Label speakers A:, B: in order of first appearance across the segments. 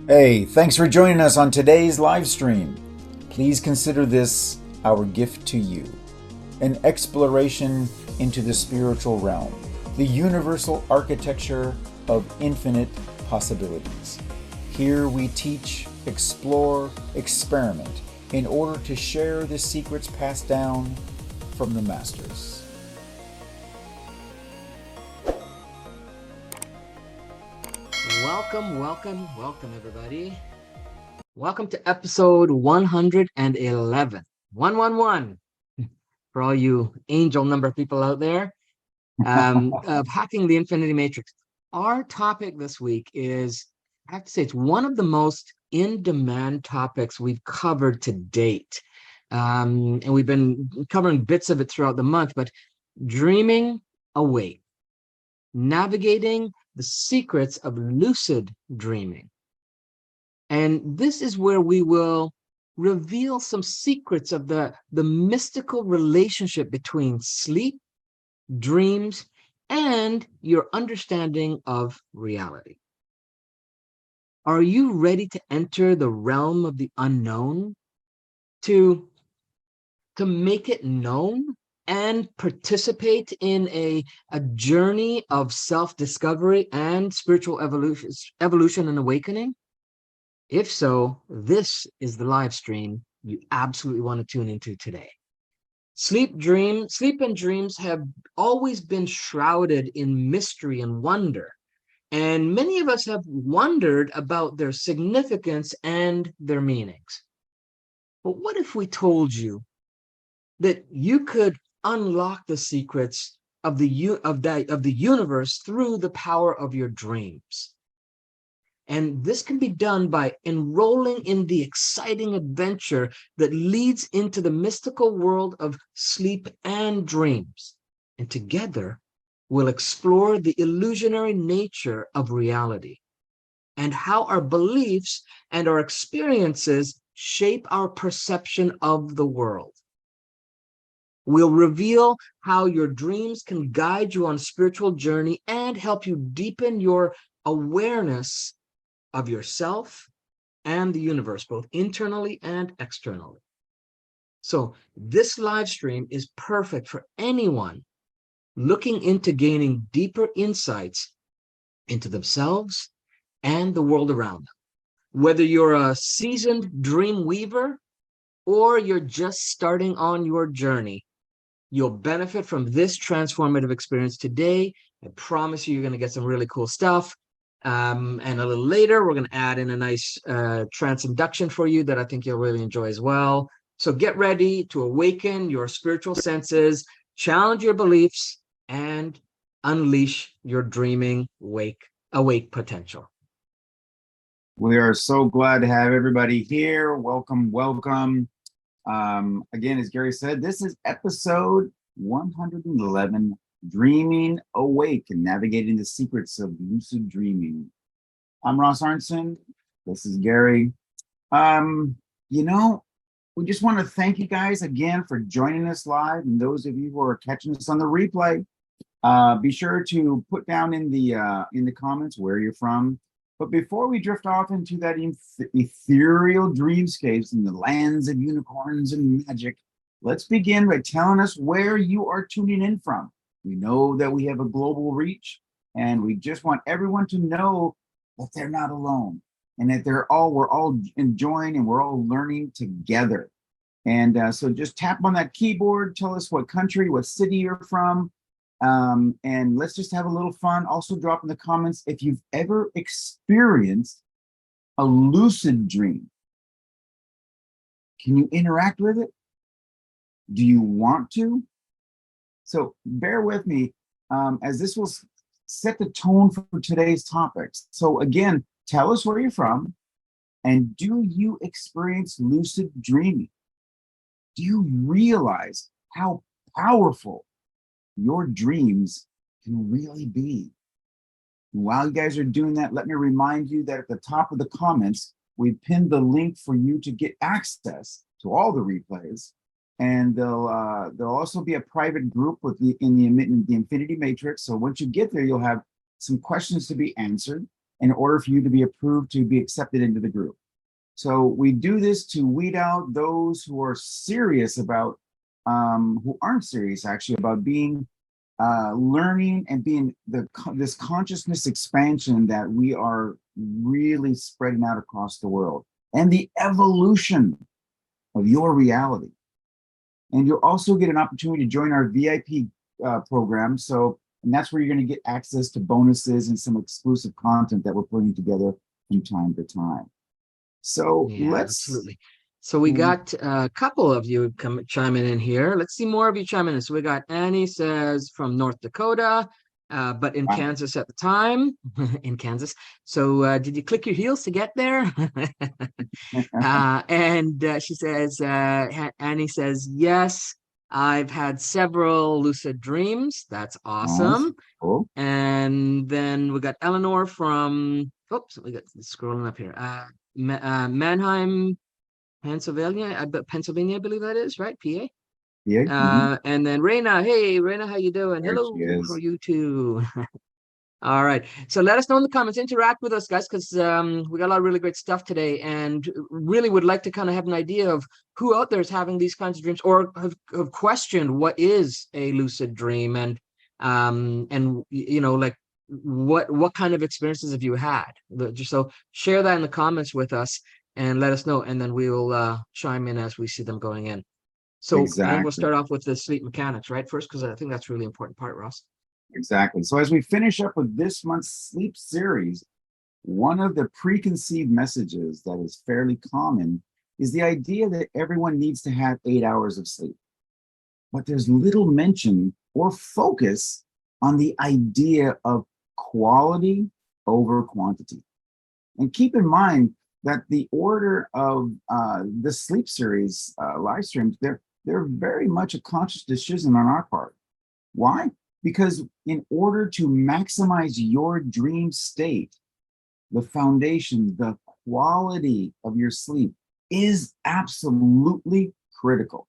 A: Hey, thanks for joining us on today's live stream. Please consider this our gift to you, an exploration into the spiritual realm, the universal architecture of infinite possibilities. Here we teach, explore, experiment in order to share the secrets passed down from the masters.
B: Welcome, everybody. Welcome to episode 111. 111 for all you angel number people out there of hacking the infinity matrix. Our topic this week is, I have to say, it's one of the most in-demand topics we've covered to date. And we've been covering bits of it throughout the month, but dreaming awake, navigating the secrets of lucid dreaming. And this is where we will reveal some secrets of the mystical relationship between sleep, dreams, and your understanding of reality. Are you ready to enter the realm of the unknown? To make it known and participate in a journey of self-discovery and spiritual evolution and awakening? If so, this is the live stream you absolutely want to tune into today. Sleep and dreams have always been shrouded in mystery and wonder, and many of us have wondered about their significance and their meanings. But what if we told you that you could unlock the secrets of the universe through the power of your dreams? And this can be done by enrolling in the exciting adventure that leads into the mystical world of sleep and dreams. And together, we'll explore the illusionary nature of reality and how our beliefs and our experiences shape our perception of the world. We'll reveal how your dreams can guide you on a spiritual journey and help you deepen your awareness of yourself and the universe, both internally and externally. So this live stream is perfect for anyone looking into gaining deeper insights into themselves and the world around them. Whether you're a seasoned dream weaver or you're just starting on your journey, you'll benefit from this transformative experience today. I promise you're going to get some really cool stuff. And a little later, we're going to add in a nice trance induction for you that I think you'll really enjoy as well. So get ready to awaken your spiritual senses, challenge your beliefs, and unleash your dreaming awake potential.
A: We are so glad to have everybody here. Welcome. Again, as Gary said, this is episode 111, Dreaming Awake and Navigating the Secrets of Lucid Dreaming. I'm Ross Arnson. This is Gary. We just want to thank you guys again for joining us live, and those of you who are catching us on the replay, be sure to put down in the comments where you're from. But before we drift off into that ethereal dreamscapes in the lands of unicorns and magic, let's begin by telling us where you are tuning in from. We know that we have a global reach, and we just want everyone to know that they're not alone and that we're all enjoying and we're all learning together. And so just tap on that keyboard, tell us what country, what city you're from, and let's just have a little fun. Also drop in the comments if you've ever experienced a lucid dream. Can you interact with it? Do you want to? So bear with me as this will set the tone for today's topics. So again, tell us where you're from, and do you experience lucid dreaming? Do you realize how powerful your dreams can really be? And while you guys are doing that, let me remind you that at the top of the comments, we pinned the link for you to get access to all the replays. And there'll also be a private group in the Infinity Matrix. So once you get there, you'll have some questions to be answered. in order for you to be approved to be accepted into the group. So we do this to weed out those who are serious about, who aren't serious actually about being, learning and being this consciousness expansion that we are really spreading out across the world, and the evolution of your reality. And you'll also get an opportunity to join our VIP program. So, and that's where you're going to get access to bonuses and some exclusive content that we're putting together from time to time. So
B: Yeah, absolutely. So we got a couple of you chiming in here. Let's see more of you chiming in. So we got Annie says from North Dakota, but in Kansas at the time, in Kansas. So did you click your heels to get there? And she says, Annie says, yes, I've had several lucid dreams. That's awesome.
A: Nice. Cool.
B: And then we got Eleanor from, oops, we got scrolling up here. Mannheim, Pennsylvania, I believe that is, right? PA.
A: Yeah.
B: And then Reina, hey Reina, how you doing?
A: There
B: Hello
A: she is.
B: for you too. All right. So let us know in the comments, interact with us, guys, because we got a lot of really great stuff today, and really would like to kind of have an idea of who out there is having these kinds of dreams, or have questioned what is a lucid dream, and you know, like what kind of experiences have you had? Just so share that in the comments with us and let us know, and then we will chime in as we see them going in. So I think we'll
A: Exactly.
B: start off with the sleep mechanics, right? First, because I think that's a really important part, Ross.
A: Exactly. So as we finish up with this month's sleep series, one of the preconceived messages that is fairly common is the idea that everyone needs to have 8 hours of sleep. But there's little mention or focus on the idea of quality over quantity. And keep in mind that the order of the sleep series live streams, they're very much a conscious decision on our part. Why? Because in order to maximize your dream state, the foundation, the quality of your sleep is absolutely critical.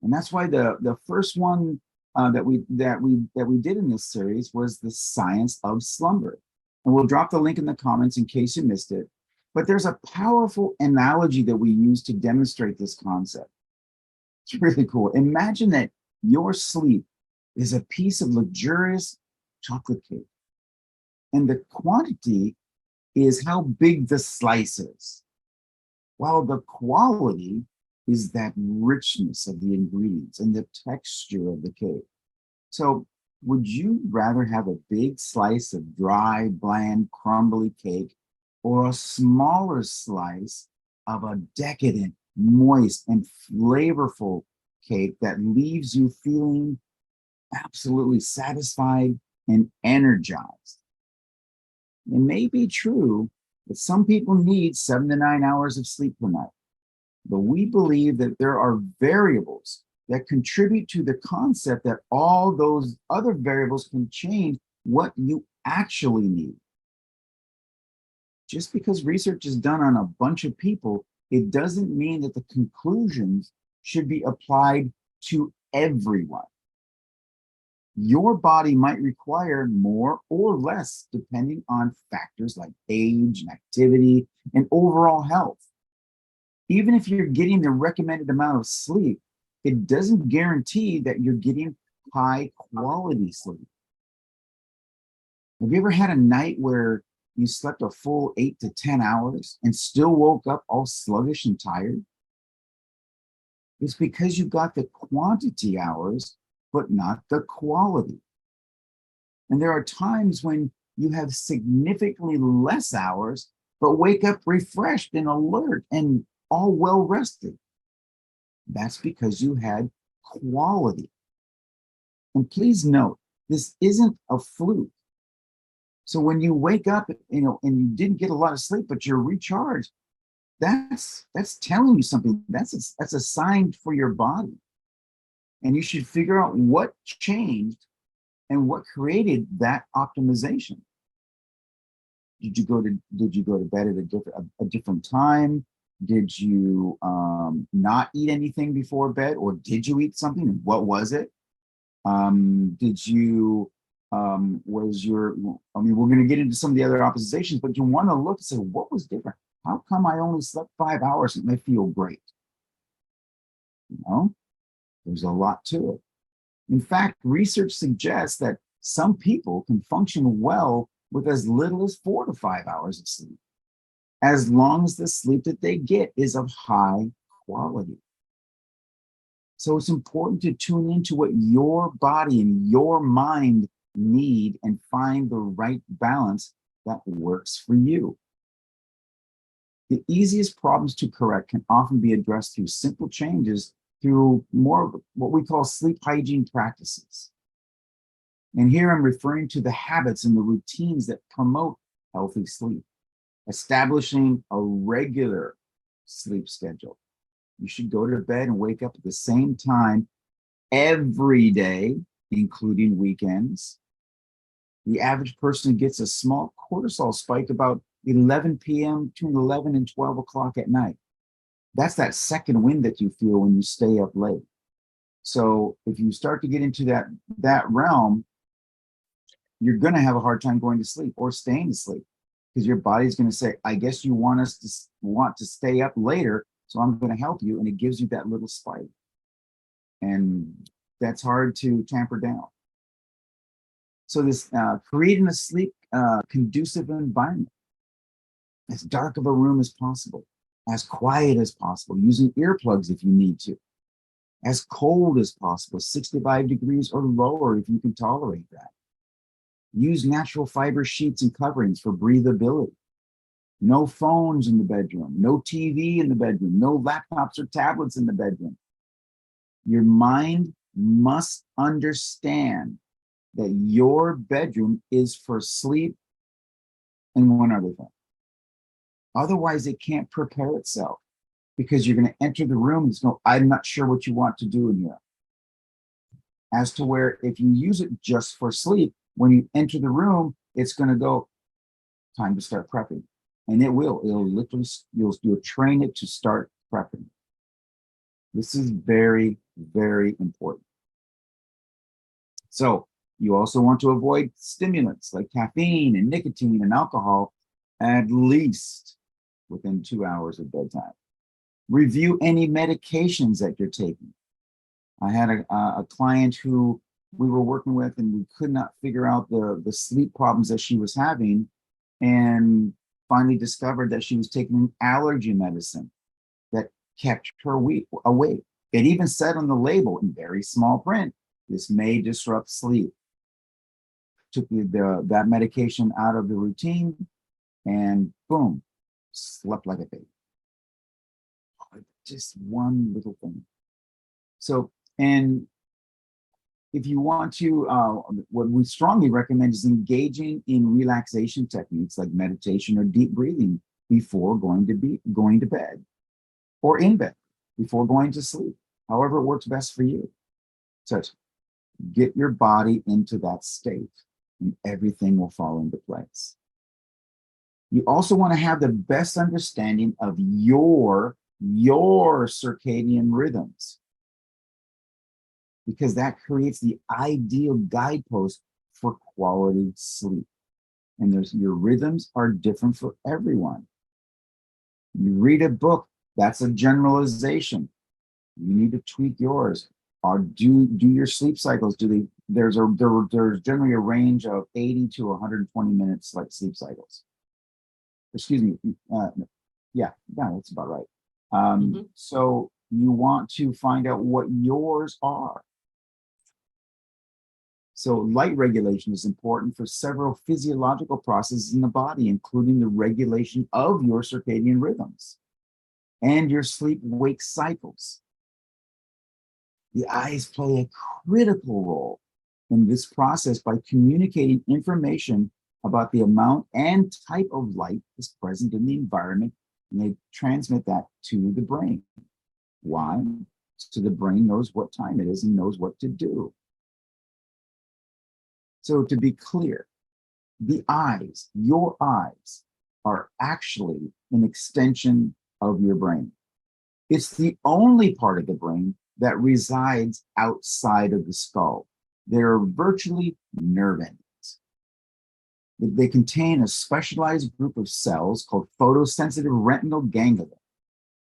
A: And that's why the first one that we did in this series was the science of slumber. And we'll drop the link in the comments in case you missed it. But there's a powerful analogy that we use to demonstrate this concept. It's really cool. Imagine that your sleep is a piece of luxurious chocolate cake, and the quantity is how big the slice is, while the quality is that richness of the ingredients and the texture of the cake. So would you rather have a big slice of dry, bland, crumbly cake, or a smaller slice of a decadent, moist, and flavorful cake that leaves you feeling absolutely satisfied and energized? It may be true that some people need 7 to 9 hours of sleep per night, but we believe that there are variables that contribute to the concept that all those other variables can change what you actually need. Just because research is done on a bunch of people, it doesn't mean that the conclusions should be applied to everyone. Your body might require more or less depending on factors like age and activity and overall health. Even if you're getting the recommended amount of sleep, it doesn't guarantee that you're getting high quality sleep. Have you ever had a night where you slept a full 8 to 10 hours and still woke up all sluggish and tired? It's because you got the quantity hours, but not the quality. And there are times when you have significantly less hours, but wake up refreshed and alert and all well rested. That's because you had quality. And please note, this isn't a fluke. So when you wake up, and you didn't get a lot of sleep, but you're recharged, that's telling you something. That's a sign for your body. And you should figure out what changed and what created that optimization. Did you go to bed at a different time? Did you not eat anything before bed, or did you eat something? And what was it? Did you was your, I mean, we're going to get into some of the other oppositions, but you want to look and say, what was different? How come I only slept 5 hours and I feel great? You know, there's a lot to it. In fact, research suggests that some people can function well with as little as 4 to 5 hours of sleep, as long as the sleep that they get is of high quality. So it's important to tune into what your body and your mind need and find the right balance that works for you. The easiest problems to correct can often be addressed through simple changes, through more of what we call sleep hygiene practices. And here I'm referring to the habits and the routines that promote healthy sleep. Establishing a regular sleep schedule. You should go to bed and wake up at the same time every day, including weekends. The average person gets a small cortisol spike about 11 p.m. between 11 and 12 o'clock at night. That's that second wind that you feel when you stay up late. So if you start to get into that realm, you're going to have a hard time going to sleep or staying to sleep, because your body's going to say, I guess you want to stay up later, so I'm going to help you. And it gives you that little spike. And that's hard to tamper down. So this creating a sleep conducive environment, as dark of a room as possible, as quiet as possible, using earplugs if you need to, as cold as possible, 65 degrees or lower if you can tolerate that. Use natural fiber sheets and coverings for breathability. No phones in the bedroom, no TV in the bedroom, no laptops or tablets in the bedroom. Your mind must understand that your bedroom is for sleep and one other thing. Otherwise, it can't prepare itself, because you're going to enter the room and it's going, I'm not sure what you want to do in here. As to where if you use it just for sleep, when you enter the room, it's going to go, time to start prepping. And it'll literally, you'll train it to start prepping. This is very, very important. So you also want to avoid stimulants like caffeine and nicotine and alcohol, at least within 2 hours of bedtime. Review any medications that you're taking. I had a client who we were working with, and we could not figure out the sleep problems that she was having, and finally discovered that she was taking an allergy medicine that kept her awake. It even said on the label in very small print, this may disrupt sleep. Took that medication out of the routine, and boom, slept like a baby. Just one little thing. So, and if you want to, what we strongly recommend is engaging in relaxation techniques like meditation or deep breathing before going to bed, or in bed before going to sleep, however it works best for you. So get your body into that state and everything will fall into place. You also want to have the best understanding of your circadian rhythms, because that creates the ideal guidepost for quality sleep. And your rhythms are different for everyone. You read a book, that's a generalization. You need to tweak yours. Or do your sleep cycles. There's generally a range of 80 to 120 minutes like sleep cycles. Excuse me. Yeah, that's about right. So you want to find out what yours are. So light regulation is important for several physiological processes in the body, including the regulation of your circadian rhythms and your sleep-wake cycles. The eyes play a critical role in this process by communicating information about the amount and type of light is present in the environment, and they transmit that to the brain. Why? So the brain knows what time it is and knows what to do. So to be clear, the eyes, your eyes, are actually an extension of your brain. It's the only part of the brain that resides outside of the skull. They're virtually nerve endings. They contain a specialized group of cells called photosensitive retinal ganglia.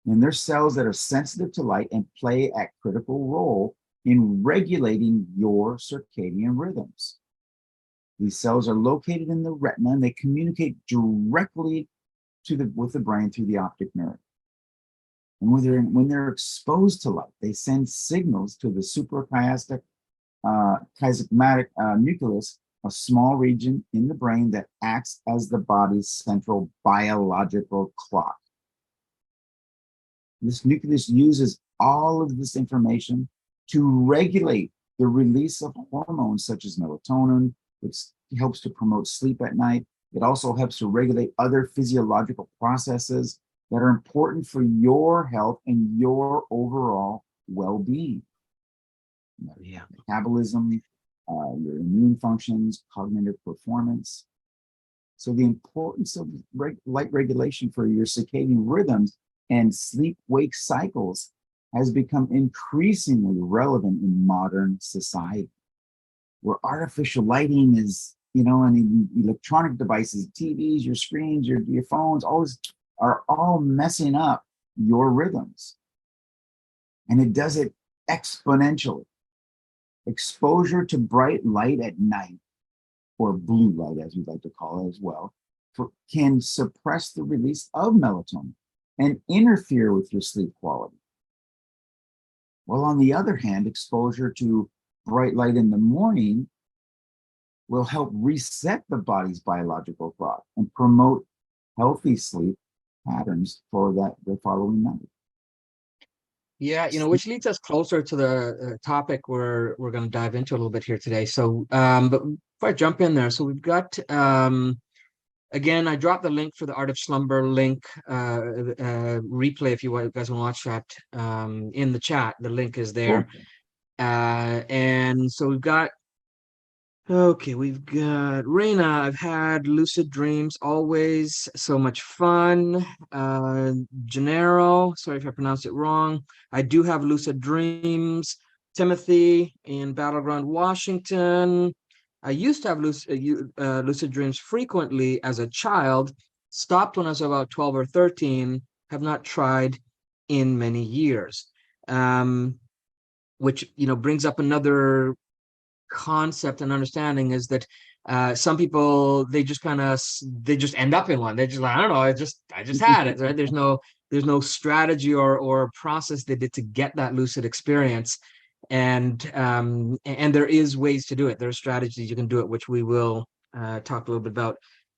A: And they're cells that are sensitive to light and play a critical role in regulating your circadian rhythms. These cells are located in the retina and they communicate directly with the brain through the optic nerve. And when they're exposed to light, they send signals to the suprachiasmatic nucleus, a small region in the brain that acts as the body's central biological clock. This nucleus uses all of this information to regulate the release of hormones such as melatonin, which helps to promote sleep at night. It also helps to regulate other physiological processes that are important for your health and your overall well-being.
B: Yeah.
A: Metabolism, your immune functions, cognitive performance. So the importance of light regulation for your circadian rhythms and sleep-wake cycles has become increasingly relevant in modern society, where artificial lighting is, and electronic devices, TVs, your screens, your phones, are all messing up your rhythms. And it does it exponentially. Exposure to bright light at night, or blue light, as we like to call it as well, can suppress the release of melatonin and interfere with your sleep quality. While on the other hand, exposure to bright light in the morning will help reset the body's biological clock and promote healthy sleep patterns for the following night.
B: Yeah, which leads us closer to the topic we're going to dive into a little bit here today. So, but before I jump in there, so we've got, again, I dropped the link for the Art of Slumber link replay if you guys want to watch that in the chat. The link is there.
A: Cool.
B: And so we've got Raina. I've had lucid dreams always, so much fun. Gennaro, sorry if I pronounced it wrong. I do have lucid dreams. Timothy in Battleground, Washington. I used to have lucid dreams frequently as a child. Stopped when I was about 12 or 13. Have not tried in many years. Which brings up another concept and understanding, is that some people they just end up in one. They're just like, I don't know, I just had it, right? There's no strategy or process they did to get that lucid experience, and there is ways to do it. There are strategies you can do it, which we will talk a little bit about.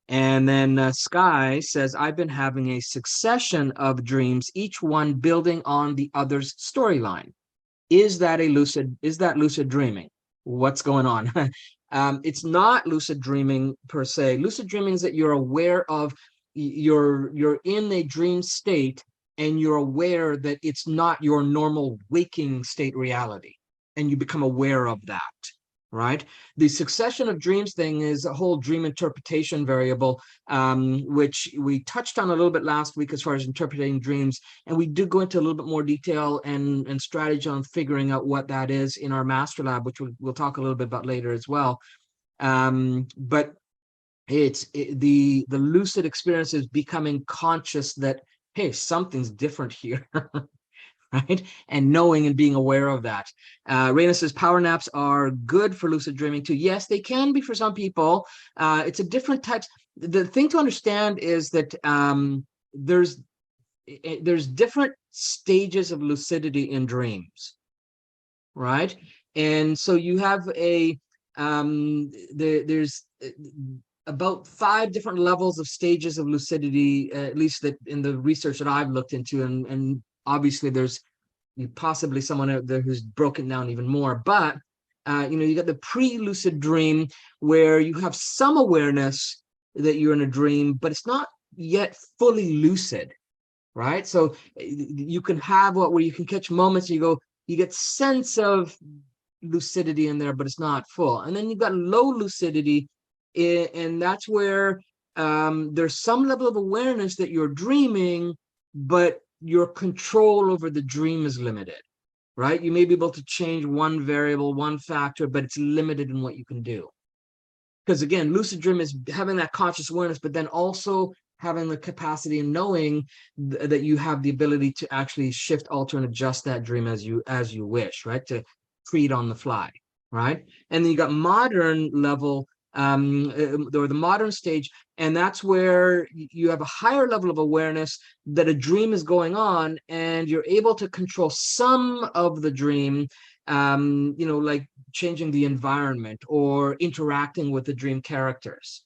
B: And then Sky says, I've been having a succession of dreams, each one building on the other's storyline. Is that lucid dreaming? What's going on? It's not lucid dreaming per se. Lucid dreaming is that you're aware of, you're in a dream state and you're aware that it's not your normal waking state reality, and you become aware of that, right? The succession of dreams thing is a whole dream interpretation variable, which we touched on a little bit last week as far as interpreting dreams, and we did go into a little bit more detail and strategy on figuring out what that is in our master lab, which we'll talk a little bit about later as well. But the lucid experience is becoming conscious that, hey, something's different here. Right? And knowing and being aware of that. Raina says power naps are good for lucid dreaming too. Yes, they can be for some people. It's a different types. The thing to understand is that there's different stages of lucidity in dreams, right? And so you have there's about 5 different levels of stages of lucidity, at least that in the research that I've looked into, and obviously there's possibly someone out there who's broken down even more, but you got the pre-lucid dream where you have some awareness that you're in a dream, but it's not yet fully lucid, right? So you can have where you can catch moments, you get sense of lucidity in there, but it's not full. And then you've got low lucidity, and that's where there's some level of awareness that you're dreaming, but your control over the dream is limited, right? You may be able to change one variable, one factor, but it's limited in what you can do. because again, lucid dream is having that conscious awareness, but then also having the capacity and knowing that you have the ability to actually shift, alter, and adjust that dream as you wish, right? To create on the fly, right? And then you got modern level, or the modern stage, and that's where you have a higher level of awareness that a dream is going on, and you're able to control some of the dream, like changing the environment or interacting with the dream characters,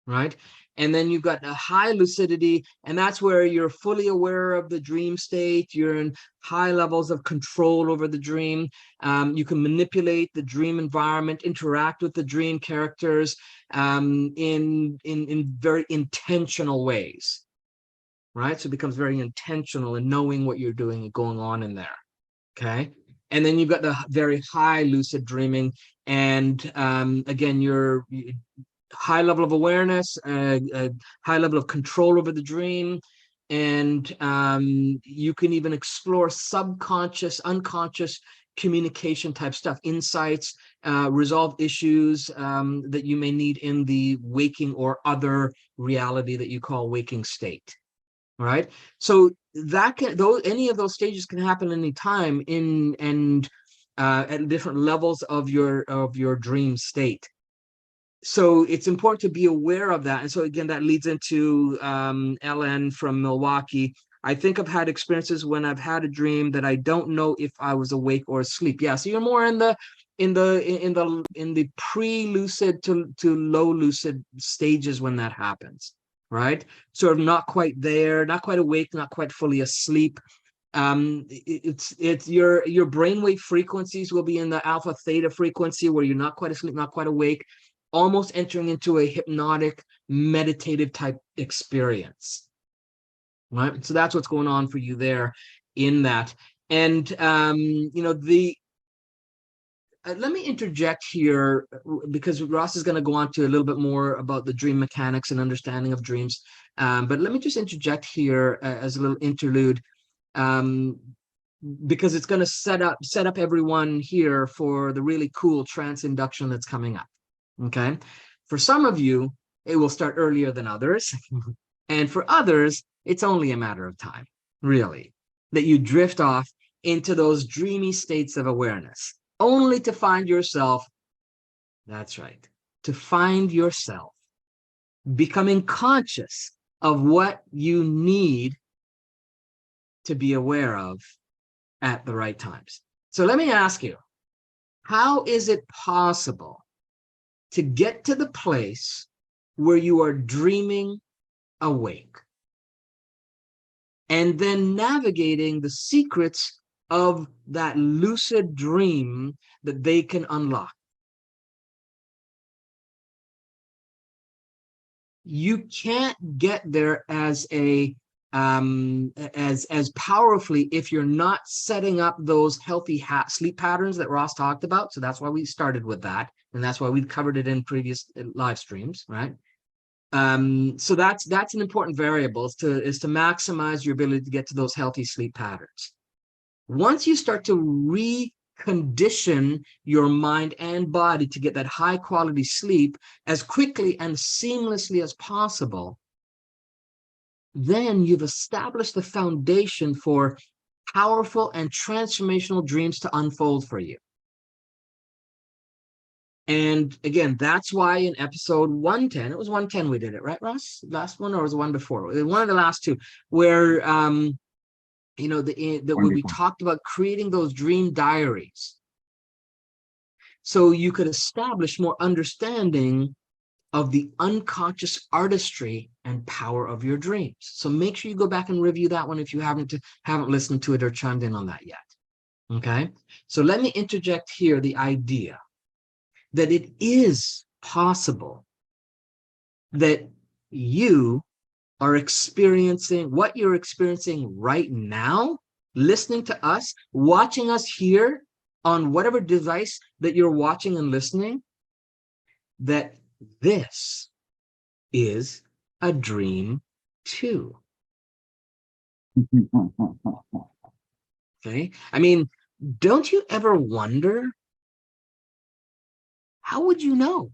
B: right? And then you've got a high lucidity, and that's where you're fully aware of the dream state. You're in high levels of control over the dream. You can manipulate the dream environment, interact with the dream characters in very intentional ways, right? So it becomes very intentional in knowing what you're doing and going on in there, okay? And then you've got the very high lucid dreaming, and again, you're high level of awareness, a high level of control over the dream, and you can even explore subconscious, unconscious communication type stuff, insights, resolve issues that you may need in the waking or other reality that you call waking state. All right, so that can any of those stages can happen anytime at different levels of your dream state. So it's important to be aware of that. And so again, that leads into LN from Milwaukee. I think I've had experiences when I've had a dream that I don't know if I was awake or asleep. Yeah, so you're more in the pre-lucid to low lucid stages when that happens, right? Sort of not quite there, not quite awake, not quite fully asleep. It's your brainwave frequencies will be in the alpha theta frequency where you're not quite asleep, not quite awake, almost entering into a hypnotic meditative type experience, right? So that's what's going on for you there in that. And let me interject here, because Ross is going to go on to a little bit more about the dream mechanics and understanding of dreams, but let me just interject here as a little interlude, because it's going to set up everyone here for the really cool trance induction that's coming up. Okay, for some of you, it will start earlier than others. And for others, it's only a matter of time, really, that you drift off into those dreamy states of awareness, only to find yourself, that's right, to find yourself becoming conscious of what you need to be aware of at the right times. So let me ask you, how is it possible to get to the place where you are dreaming awake and then navigating the secrets of that lucid dream that they can unlock? You can't get there as powerfully if you're not setting up those healthy sleep patterns that Ross talked about. So that's why we started with that, and that's why we've covered it in previous live streams, right? So that's an important variable, is to maximize your ability to get to those healthy sleep patterns. Once you start to recondition your mind and body to get that high quality sleep as quickly and seamlessly as possible, then you've established the foundation for powerful and transformational dreams to unfold for you. And again, that's why in episode 110, it was 110 we did it, right, Ross? Last one, or was it one before? One of the last two, where when we talked about creating those dream diaries, so you could establish more understanding of the unconscious artistry and power of your dreams. So make sure you go back and review that one if you haven't listened to it or chimed in on that yet. Okay, so let me interject here the idea that it is possible that you are experiencing what you're experiencing right now, listening to us, watching us here on whatever device that you're watching and listening, that this is a dream too. Okay, I mean, don't you ever wonder, how would you know?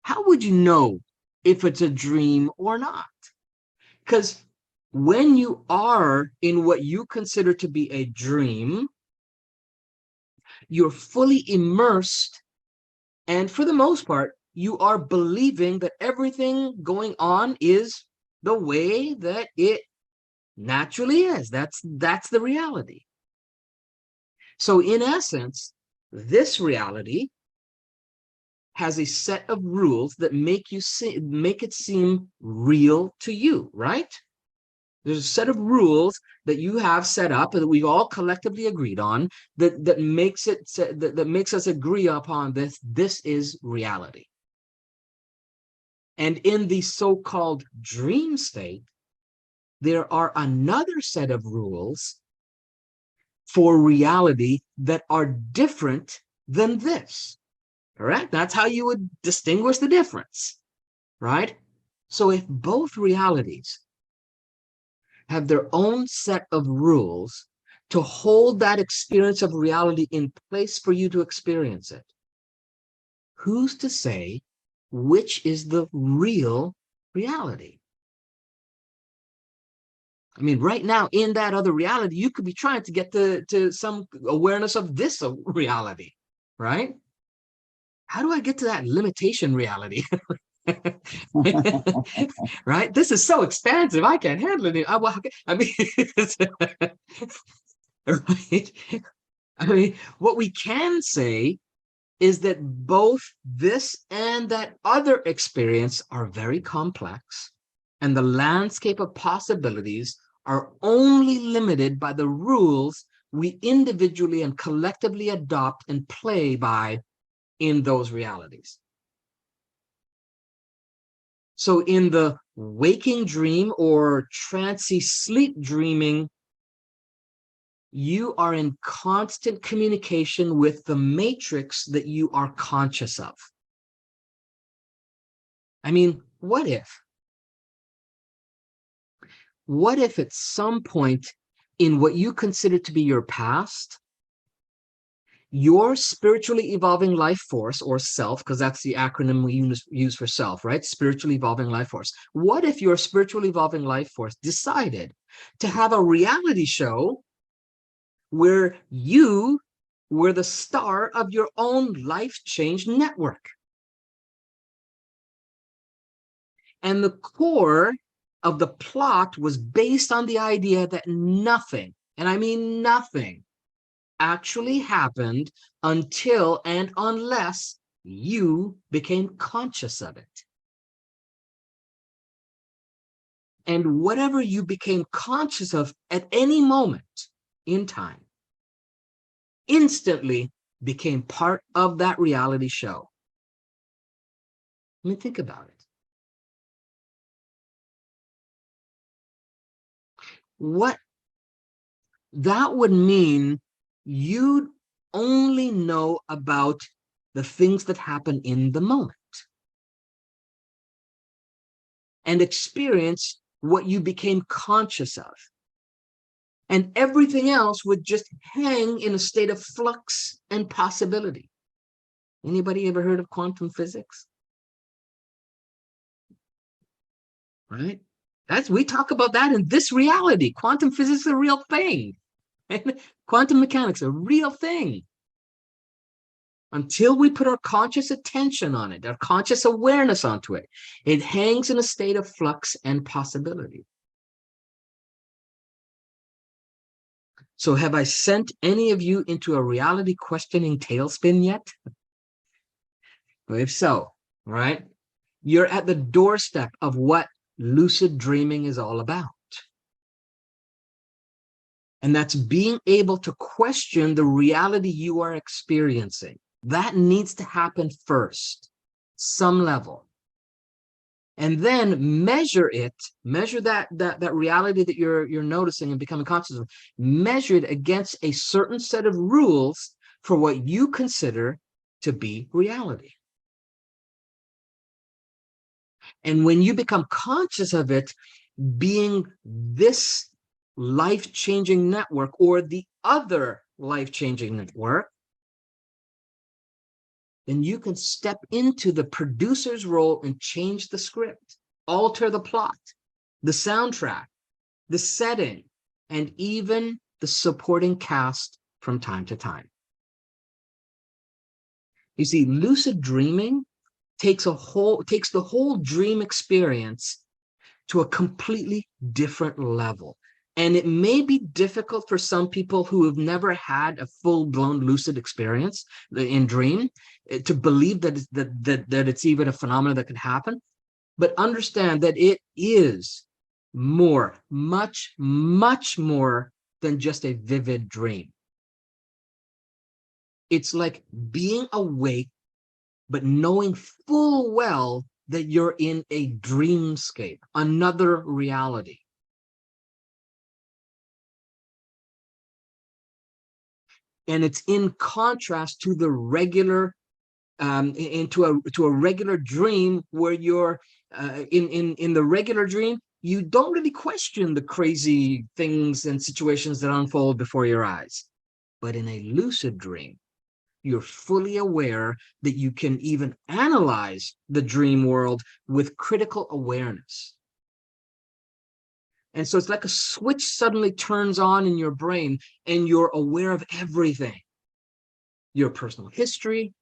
B: how would you know if it's a dream or not? Because when you are in what you consider to be a dream, you're fully immersed, and for the most part, you are believing that everything going on is the way that it naturally is. That's the reality. So in essence, this reality has a set of rules that make it seem real to you, right? There's a set of rules that you have set up that we've all collectively agreed on that makes us agree upon this. This is reality. And in the so-called dream state, there are another set of rules for reality that are different than this. Correct? That's how you would distinguish the difference, right? So if both realities have their own set of rules to hold that experience of reality in place for you to experience it, who's to say which is the real reality? I mean, right now in that other reality, you could be trying to get to some awareness of this reality, right? How do I get to that limitation reality? Right? This is so expansive. I can't handle it. I mean, right? I mean, what we can say is that both this and that other experience are very complex, and the landscape of possibilities are only limited by the rules we individually and collectively adopt and play by in those realities. So in the waking dream or trancy sleep dreaming, you are in constant communication with the matrix that you are conscious of. I mean, what if at some point in what you consider to be your past, your spiritually evolving life force, or self, because that's the acronym we use for self, right? Spiritually evolving life force. What if your spiritually evolving life force decided to have a reality show where you were the star of your own life change network? And the core of the plot was based on the idea that nothing, and I mean nothing, actually happened until and unless you became conscious of it. And whatever you became conscious of at any moment in time instantly became part of that reality show. I mean, think about it. What that would mean, you'd only know about the things that happen in the moment and experience what you became conscious of. And everything else would just hang in a state of flux and possibility. Anybody ever heard of quantum physics? Right? We talk about that in this reality. Quantum physics is a real thing. And quantum mechanics, a real thing. Until we put our conscious attention on it, our conscious awareness onto it, it hangs in a state of flux and possibility. So have I sent any of you into a reality questioning tailspin yet? Well, if so, right, you're at the doorstep of what lucid dreaming is all about. And that's being able to question the reality you are experiencing. That needs to happen first, some level. And then measure that reality that you're noticing and becoming conscious of, measure it against a certain set of rules for what you consider to be reality. And when you become conscious of it being this life-changing network or the other life-changing network, then you can step into the producer's role and change the script, alter the plot, the soundtrack, the setting, and even the supporting cast from time to time. You see, lucid dreaming takes the whole dream experience to a completely different level. And it may be difficult for some people who have never had a full-blown lucid experience in dream to believe that it's even a phenomenon that can happen. But understand that it is more, much, much more than just a vivid dream. It's like being awake, but knowing full well that you're in a dreamscape, another reality. And it's in contrast to the regular, to a regular dream where you're in the regular dream, you don't really question the crazy things and situations that unfold before your eyes. But in a lucid dream, you're fully aware that you can even analyze the dream world with critical awareness. And so it's like a switch suddenly turns on in your brain and you're aware of everything. Your personal history,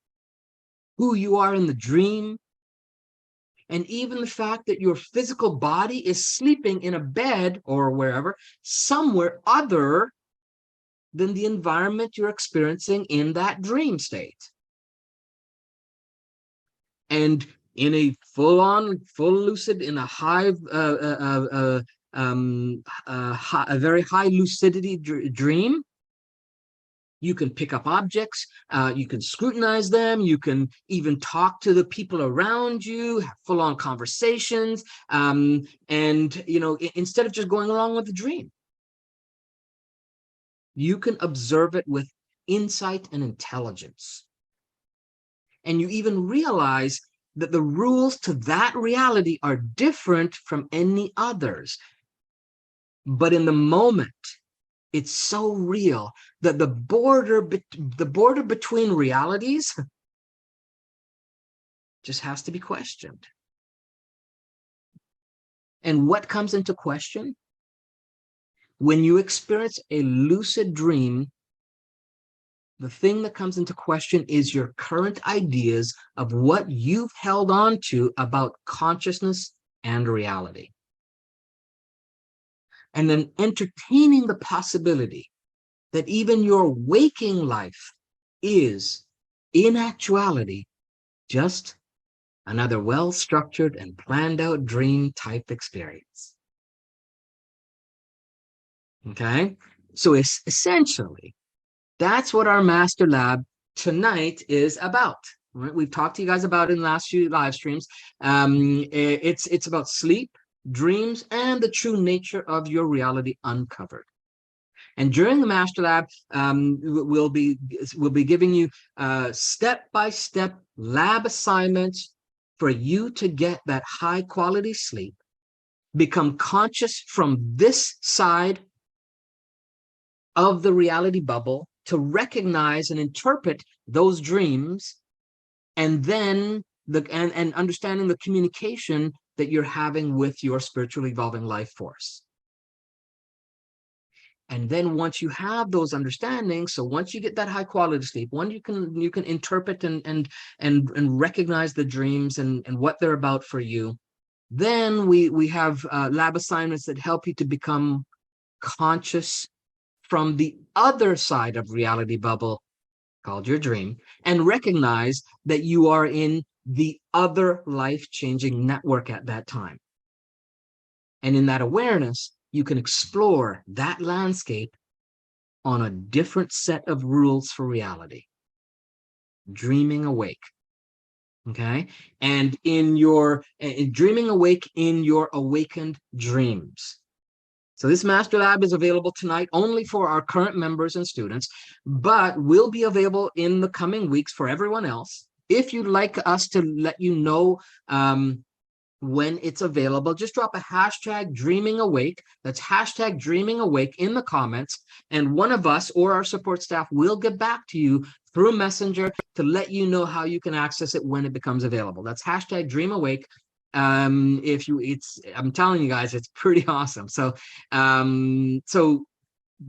B: who you are in the dream, and even the fact that your physical body is sleeping in a bed or wherever, somewhere other than the environment you're experiencing in that dream state. And in a full lucid, in a a very high lucidity dream, you can pick up objects, you can scrutinize them, you can even talk to the people around you, have full-on conversations, and instead of just going along with the dream, you can observe it with insight and intelligence. And you even realize that the rules to that reality are different from any others. But in the moment, it's so real that the border between realities just has to be questioned. And what comes into question? When you experience a lucid dream, the thing that comes into question is your current ideas of what you've held on to about consciousness and reality. And then entertaining the possibility that even your waking life is, in actuality, just another well-structured and planned-out dream-type experience. Okay? So it's essentially, that's what our Master Lab tonight is about. Right? We've talked to you guys about it in the last few live streams. It's about sleep, dreams, and the true nature of your reality uncovered. And during the Master Lab, we'll be giving you step-by-step lab assignments for you to get that high-quality sleep, become conscious from this side of the reality bubble to recognize and interpret those dreams, and then and understanding the communication that you're having with your spiritually evolving life force. And then once you have those understandings, so once you get that high quality sleep, you can interpret and recognize the dreams and what they're about for you, then we have lab assignments that help you to become conscious from the other side of reality bubble called your dream, and recognize that you are in the other life-changing network at that time. And in that awareness, you can explore that landscape on a different set of rules for reality. Dreaming awake. Okay? And in dreaming awake in your awakened dreams. So this Master Lab is available tonight only for our current members and students, but will be available in the coming weeks for everyone else. If you'd like us to let you know when it's available, just drop a hashtag dreaming awake. That's hashtag dreaming awake in the comments. And one of us or our support staff will get back to you through Messenger to let you know how you can access it when it becomes available. That's hashtag dream awake. I'm telling you guys, it's pretty awesome. So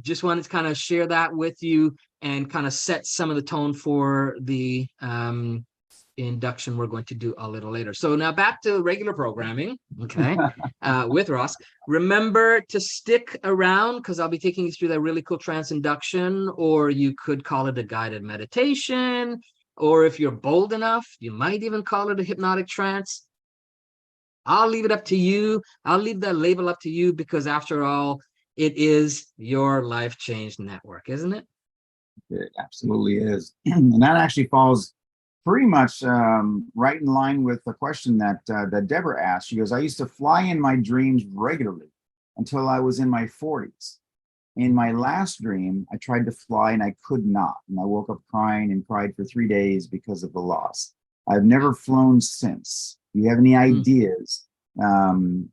B: just wanted to kind of share that with you and kind of set some of the tone for the induction we're going to do a little later. So now back to regular programming, okay, with Ross. Remember to stick around because I'll be taking you through that really cool trance induction, or you could call it a guided meditation, or if you're bold enough, you might even call it a hypnotic trance. I'll leave it up to you. I'll leave that label up to you because after all, it is your Life Change Network, isn't it?
A: It absolutely is. And that actually falls pretty much right in line with the question that Deborah asked. She goes, I used to fly in my dreams regularly until I was in my 40s. In my last dream, I tried to fly and I could not. And I woke up crying and cried for 3 days because of the loss. I've never flown since. Do you have any ideas of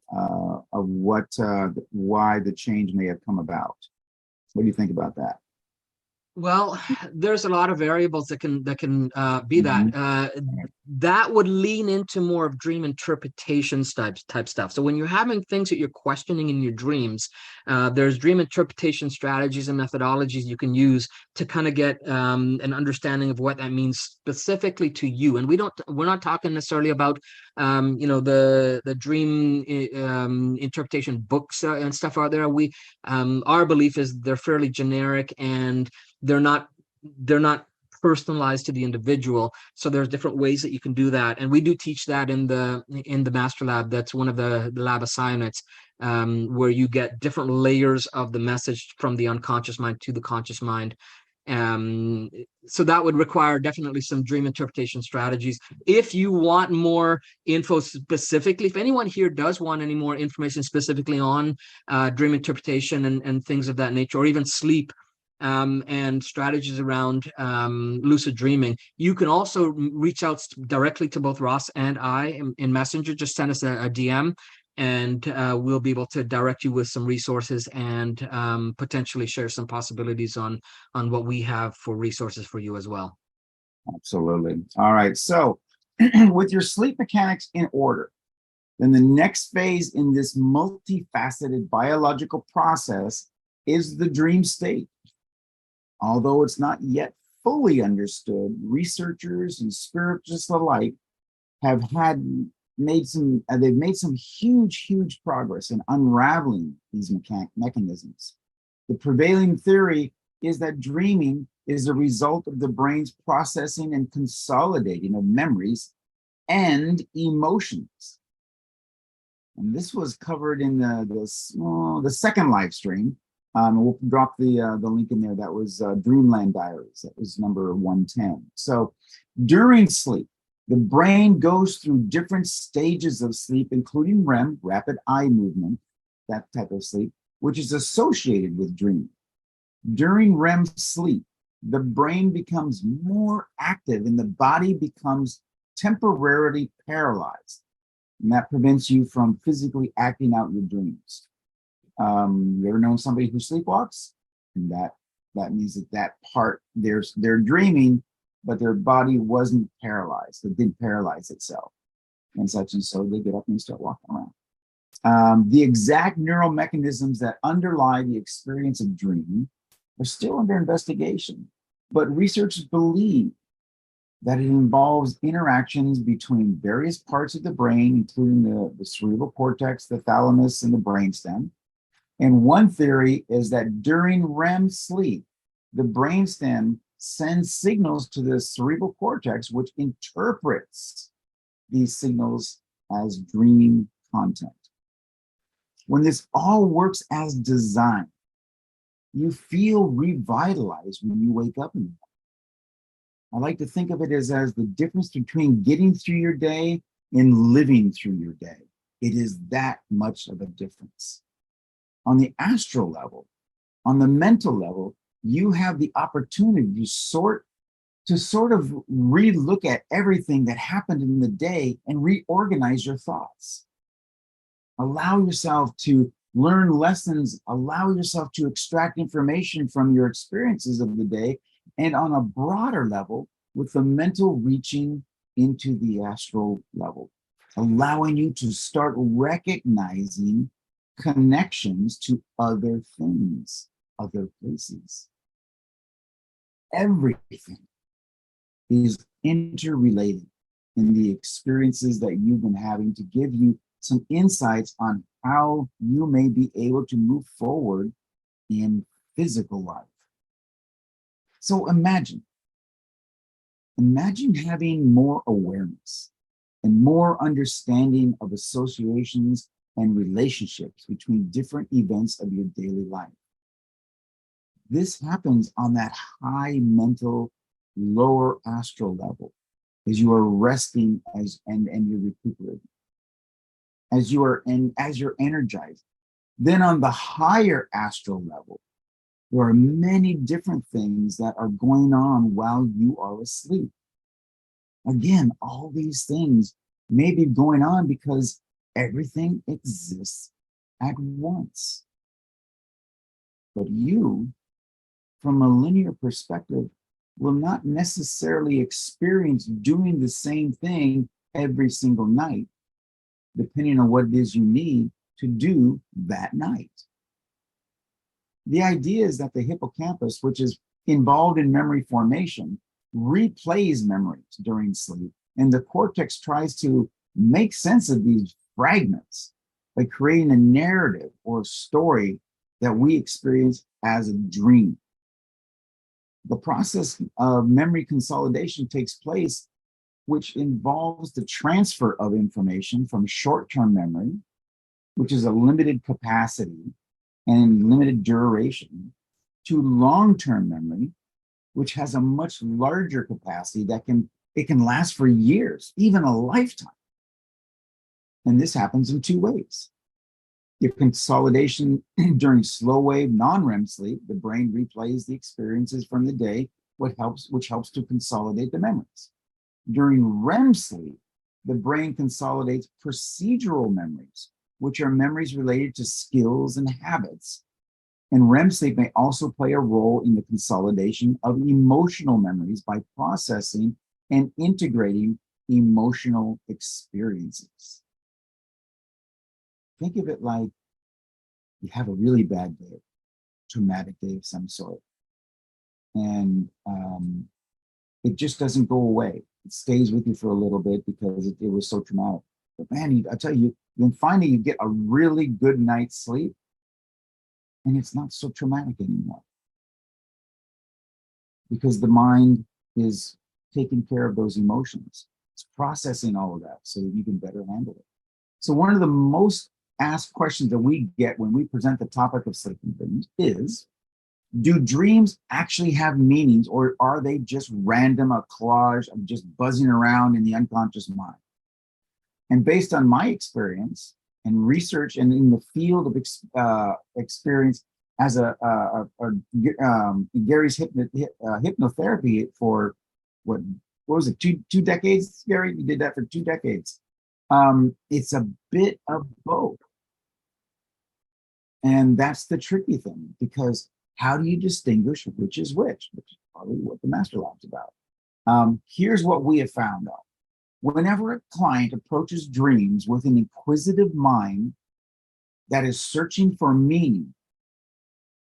A: why the change may have come about? What do you think about that?
B: Well, there's a lot of variables that can be that. That would lean into more of dream interpretation type stuff. So when you're having things that you're questioning in your dreams, there's dream interpretation strategies and methodologies you can use to kind of get an understanding of what that means specifically to you. And we're not talking necessarily about the dream interpretation books and stuff out there. Our belief is they're fairly generic and they're not personalized to the individual. So there's different ways that you can do that. And we do teach that in the master lab. That's one of the lab assignments where you get different layers of the message from the unconscious mind to the conscious mind. So that would require definitely some dream interpretation strategies. If you want more info specifically, if anyone here does want any more information specifically on dream interpretation and things of that nature, or even sleep, and strategies around lucid dreaming, you can also reach out directly to both Ross and I in Messenger. Just send us a DM and we'll be able to direct you with some resources and potentially share some possibilities on what we have for resources for you as well.
A: Absolutely. All right. So with your sleep mechanics in order, then the next phase in this multifaceted biological process is the dream state. Although it's not yet fully understood, researchers and spiritists alike have made some huge progress in unraveling these mechanisms. The prevailing theory is that dreaming is a result of the brain's processing and consolidating of memories and emotions. And this was covered in the second live stream. We'll drop the link in there. That was Dreamland Diaries. That was number 110. So during sleep, the brain goes through different stages of sleep, including REM, rapid eye movement, that type of sleep, which is associated with dreaming. During REM sleep, the brain becomes more active and the body becomes temporarily paralyzed. And that prevents you from physically acting out your dreams. You ever known somebody who sleepwalks? And that means that part, they're dreaming, but their body wasn't paralyzed. It didn't paralyze itself and such. And so they get up and they start walking around. The exact neural mechanisms that underlie the experience of dreaming are still under investigation, but researchers believe that it involves interactions between various parts of the brain, including the cerebral cortex, the thalamus, and the brainstem. And one theory is that during REM sleep, the brainstem sends signals to the cerebral cortex, which interprets these signals as dreaming content. When this all works as designed, you feel revitalized when you wake up in the morning. I like to think of it as the difference between getting through your day and living through your day. It is that much of a difference. On the astral level, on the mental level, you have the opportunity to sort of re-look at everything that happened in the day and reorganize your thoughts. Allow yourself to learn lessons. Allow yourself to extract information from your experiences of the day, and on a broader level, with the mental reaching into the astral level, allowing you to start recognizing connections to other things, other places. Everything is interrelated in the experiences that you've been having, to give you some insights on how you may be able to move forward in physical life. So imagine having more awareness and more understanding of associations and relationships between different events of your daily life. This happens on that high mental, lower astral level, as you are resting and you're recuperating, as you're energized. Then on the higher astral level, there are many different things that are going on while you are asleep. Again, all these things may be going on because everything exists at once. But you, from a linear perspective, will not necessarily experience doing the same thing every single night, depending on what it is you need to do that night. The idea is that the hippocampus, which is involved in memory formation, replays memories during sleep, and the cortex tries to make sense of these fragments by creating a narrative or story that we experience as a dream. The process of memory consolidation takes place, which involves the transfer of information from short-term memory, which is a limited capacity and limited duration, to long-term memory, which has a much larger capacity that can last for years, even a lifetime. And this happens in two ways. If consolidation during slow wave non-REM sleep, the brain replays the experiences from the day, which helps to consolidate the memories. During REM sleep, the brain consolidates procedural memories, which are memories related to skills and habits. And REM sleep may also play a role in the consolidation of emotional memories by processing and integrating emotional experiences. Think of it like you have a really bad day, traumatic day of some sort, and it just doesn't go away. It stays with you for a little bit because it was so traumatic. But man, I tell you, then finally you get a really good night's sleep, and it's not so traumatic anymore because the mind is taking care of those emotions. It's processing all of that so that you can better handle it. So one of the most asked questions that we get when we present the topic of sleeping dreams is, do dreams actually have meanings, or are they just random, a collage of just buzzing around in the unconscious mind? And based on my experience and research, and in the field of experience as Gary's hypnotherapy for what was it, two decades, Gary? You did that for 2 decades. It's a bit of both. And that's the tricky thing, because how do you distinguish which is which is probably what the Master Lab's about. Here's what we have found out. Whenever a client approaches dreams with an inquisitive mind that is searching for meaning,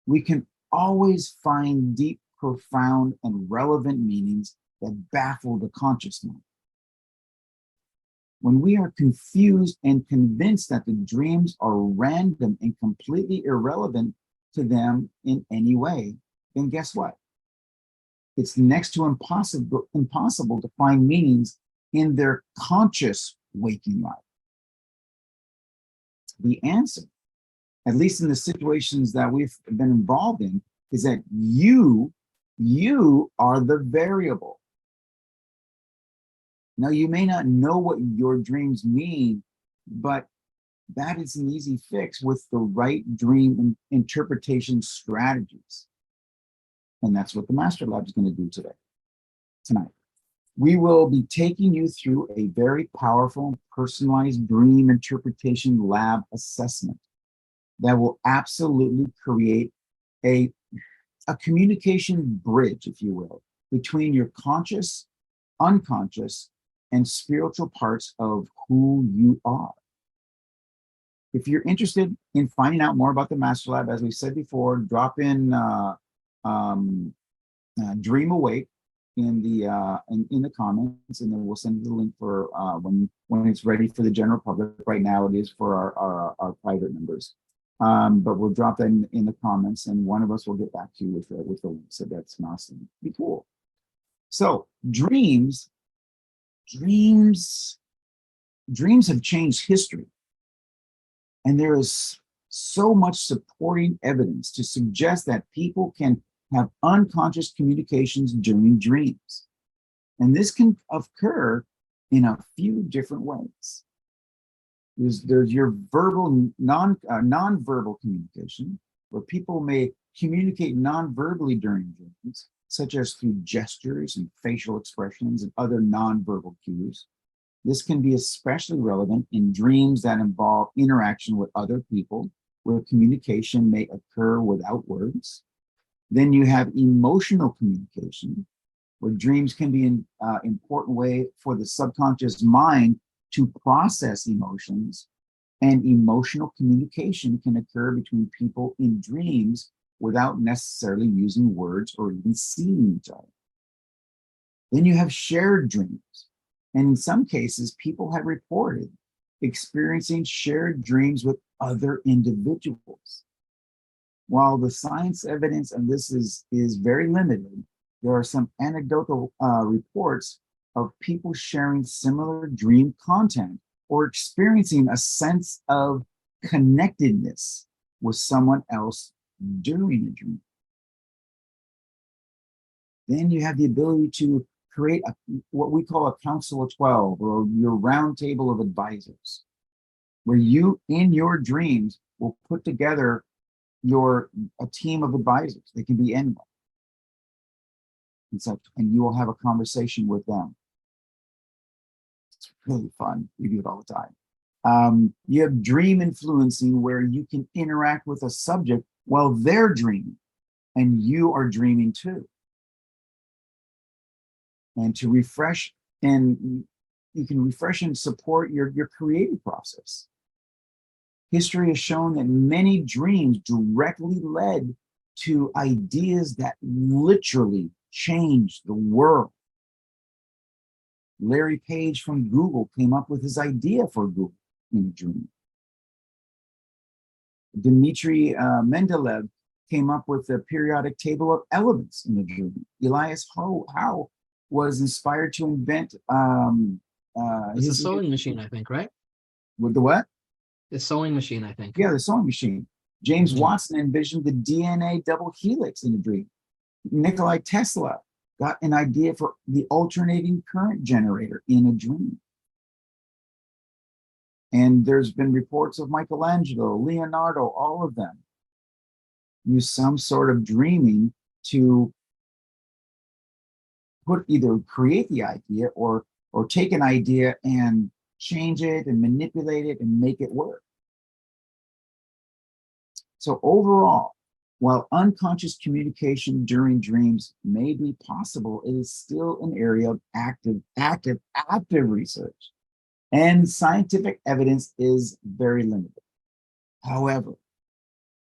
A: we can always find deep, profound, and relevant meanings that baffle the conscious mind. When we are confused and convinced that the dreams are random and completely irrelevant to them in any way, then guess what? It's next to impossible to find meanings in their conscious waking life. The answer, at least in the situations that we've been involved in, is that you are the variable. Now, you may not know what your dreams mean, but that is an easy fix with the right dream interpretation strategies. And that's what the Master Lab is going to do tonight. We will be taking you through a very powerful personalized dream interpretation lab assessment that will absolutely create a, a communication bridge, if you will, between your conscious, unconscious, and spiritual parts of who you are. If you're interested in finding out more about the Master Lab, as we said before, drop in Dream Awake in the comments, and then we'll send you the link for when it's ready for the general public. Right now, it is for our private members, but we'll drop that in the comments, and one of us will get back to you with the link. So that's awesome. Be cool. So dreams have changed history, and there is so much supporting evidence to suggest that people can have unconscious communications during dreams. And this can occur in a few different ways. There's your verbal, non-verbal communication, where people may communicate non-verbally during dreams, such as through gestures and facial expressions and other non-verbal cues. This can be especially relevant in dreams that involve interaction with other people, where communication may occur without words. Then you have emotional communication, where dreams can be an important way for the subconscious mind to process emotions, and emotional communication can occur between people in dreams without necessarily using words or even seeing each other. Then you have shared dreams, and in some cases, people have reported experiencing shared dreams with other individuals. While the science evidence of this is very limited, there are some anecdotal reports of people sharing similar dream content or experiencing a sense of connectedness with someone else during a dream. Then you have the ability to create what we call a Council of 12, or your round table of advisors, where you, in your dreams, will put together a team of advisors. They can be anyone. And you will have a conversation with them. It's really fun. We do it all the time. You have dream influencing, where you can interact with a subject while they're dreaming and you are dreaming too. And to refresh, and you can refresh and support your creative process. History has shown that many dreams directly led to ideas that literally changed the world. Larry Page from Google came up with his idea for Google in a dream. Dmitry Mendeleev came up with the periodic table of elements in a dream. Elias Howe was inspired to invent
B: it's a sewing machine, I think, right?
A: With the what?
B: The sewing machine, I think.
A: Yeah, the sewing machine. James Watson envisioned the DNA double helix in a dream. Nikola Tesla got an idea for the alternating current generator in a dream. And there's been reports of Michelangelo, Leonardo, all of them use some sort of dreaming to either create the idea or take an idea and change it and manipulate it and make it work. So overall, while unconscious communication during dreams may be possible, it is still an area of active research, and scientific evidence is very limited. However,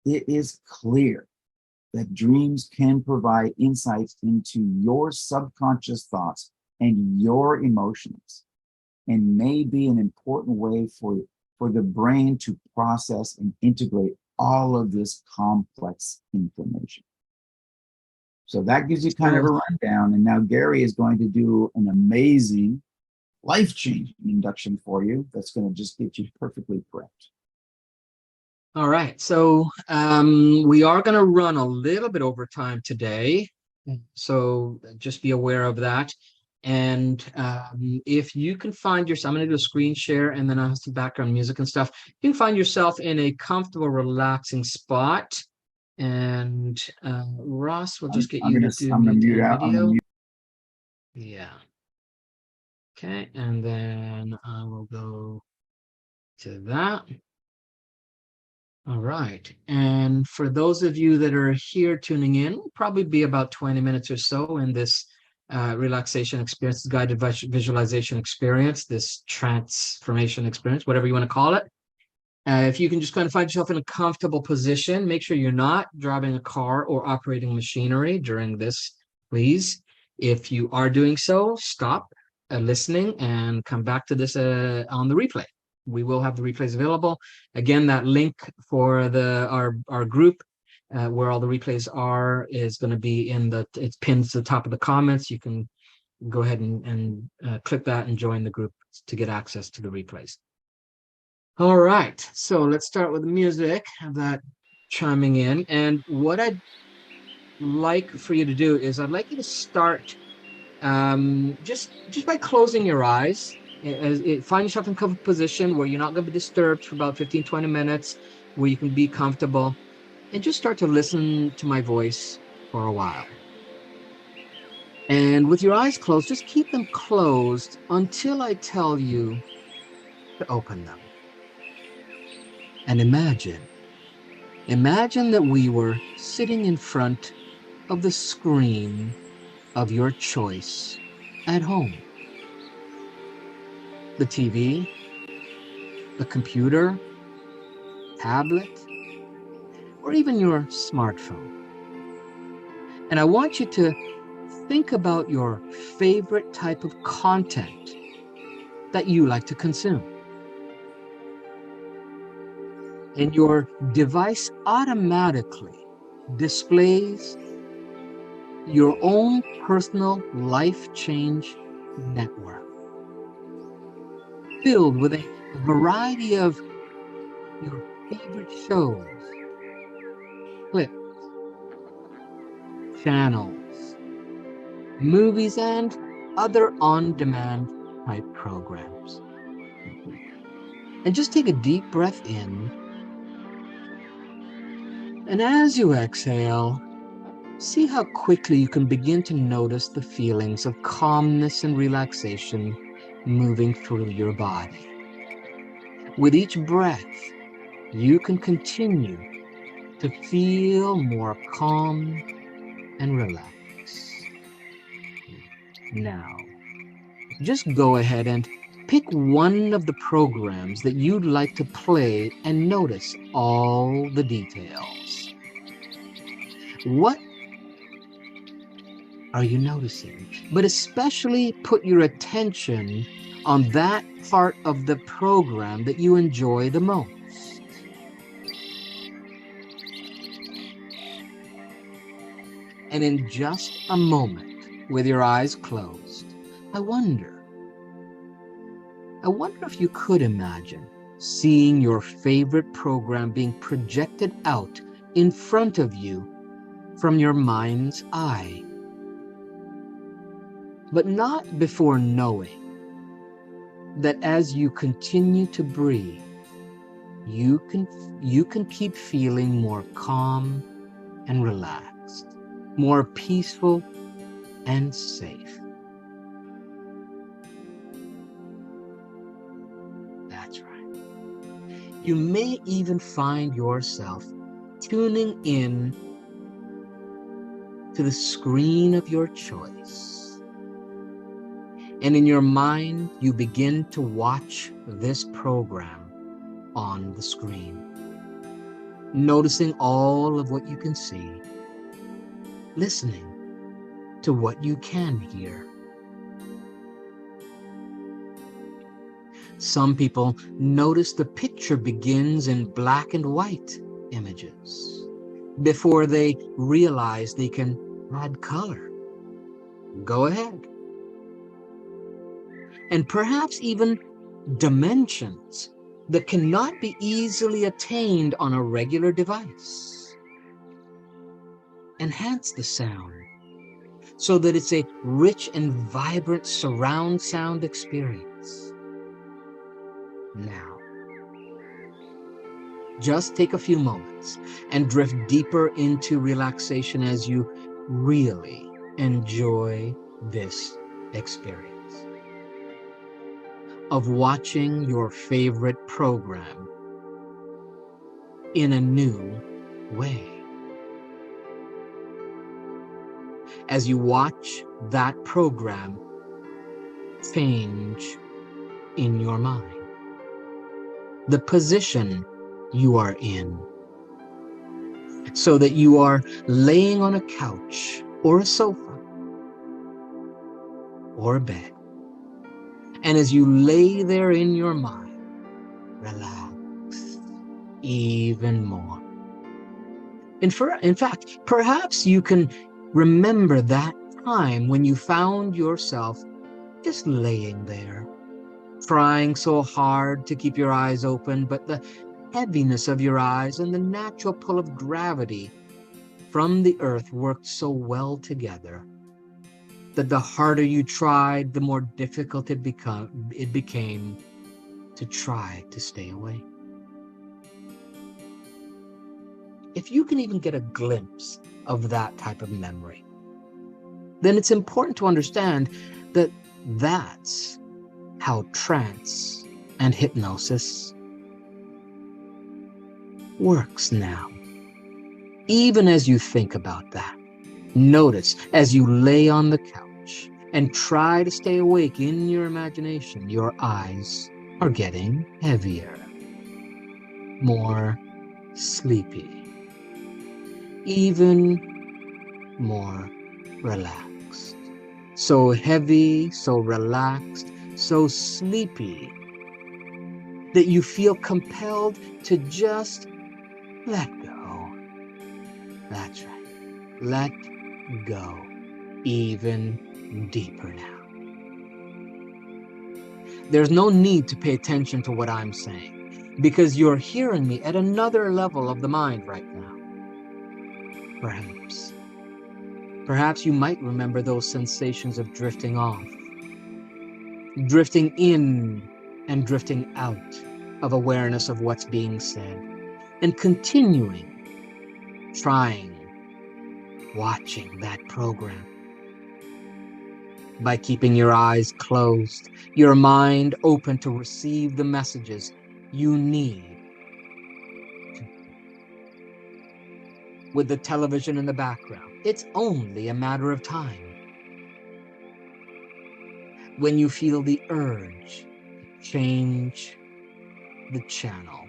A: it is clear that dreams can provide insights into your subconscious thoughts and your emotions, and may be an important way for the brain to process and integrate all of this complex information. So that gives you kind of a rundown. And now Gary is going to do an amazing, life-changing induction for you that's going to just get you perfectly prepped.
B: All right. So we are going to run a little bit over time today. So just be aware of that. And if you can find yourself, I'm going to do a screen share and then I'll have some background music and stuff. You can find yourself in a comfortable, relaxing spot. And Ross will just get you to do
A: I'm gonna mute out.
B: video. Yeah. Okay, and then I will go to that. All right. And for those of you that are here tuning in, will probably be about 20 minutes or so in this relaxation experience, guided visualization experience, this transformation experience, whatever you want to call it. If you can just kind of find yourself in a comfortable position, make sure you're not driving a car or operating machinery during this, please. If you are doing so, stop listening and come back to this on the replay. We will have the replays available. Again, that link for our group where all the replays are is going to be it's pinned to the top of the comments. You can go ahead and click that and join the group to get access to the replays. All right, so let's start with the music, have that chiming in. And what I'd like for you to do is I'd like you to start just by closing your eyes. Find yourself in a comfortable position where you're not going to be disturbed for about 15-20 minutes, where you can be comfortable, and just start to listen to my voice for a while. And with your eyes closed, just keep them closed until I tell you to open them. And imagine that we were sitting in front of the screen of your choice at home. The TV, the computer, tablet, or even your smartphone. And I want you to think about your favorite type of content that you like to consume. And your device automatically displays your own personal life change network, filled with a variety of your favorite shows, clips, channels, movies, and other on-demand type programs. And just take a deep breath in. And as you exhale, see how quickly you can begin to notice the feelings of calmness and relaxation moving through your body. With each breath, you can continue to feel more calm and relaxed. Now, just go ahead and pick one of the programs that you'd like to play and notice all the details. What are you noticing? But especially put your attention on that part of the program that you enjoy the most. And in just a moment, with your eyes closed, I wonder if you could imagine seeing your favorite program being projected out in front of you from your mind's eye. But not before knowing that as you continue to breathe, you can keep feeling more calm and relaxed, more peaceful and safe. That's right. You may even find yourself tuning in to the screen of your choice. And in your mind, you begin to watch this program on the screen, noticing all of what you can see, listening to what you can hear. Some people notice the picture begins in black and white images before they realize they can add color. Go ahead. And perhaps even dimensions that cannot be easily attained on a regular device. Enhance the sound so that it's a rich and vibrant surround sound experience. Now, just take a few moments and drift deeper into relaxation as you really enjoy this experience. of watching your favorite program in a new way. As you watch that program change in your mind, the position you are in, so that you are laying on a couch or a sofa or a bed. And as you lay there in your mind, relax even more. In fact, perhaps you can remember that time when you found yourself just laying there, trying so hard to keep your eyes open, but the heaviness of your eyes and the natural pull of gravity from the earth worked so well together that the harder you tried, the more difficult it became to try to stay awake. If you can even get a glimpse of that type of memory, then it's important to understand that that's how trance and hypnosis works now. Even as you think about that, notice as you lay on the couch and try to stay awake in your imagination, your eyes are getting heavier, more sleepy, even more relaxed. So heavy, so relaxed, so sleepy that you feel compelled to just let go. That's right. Let go even deeper now. There's no need to pay attention to what I'm saying because you're hearing me at another level of the mind right now. Perhaps you might remember those sensations of drifting off, drifting in and drifting out of awareness of what's being said, and continuing, trying, watching that program. By keeping your eyes closed, your mind open to receive the messages you need. With the television in the background, it's only a matter of time. When you feel the urge, change the channel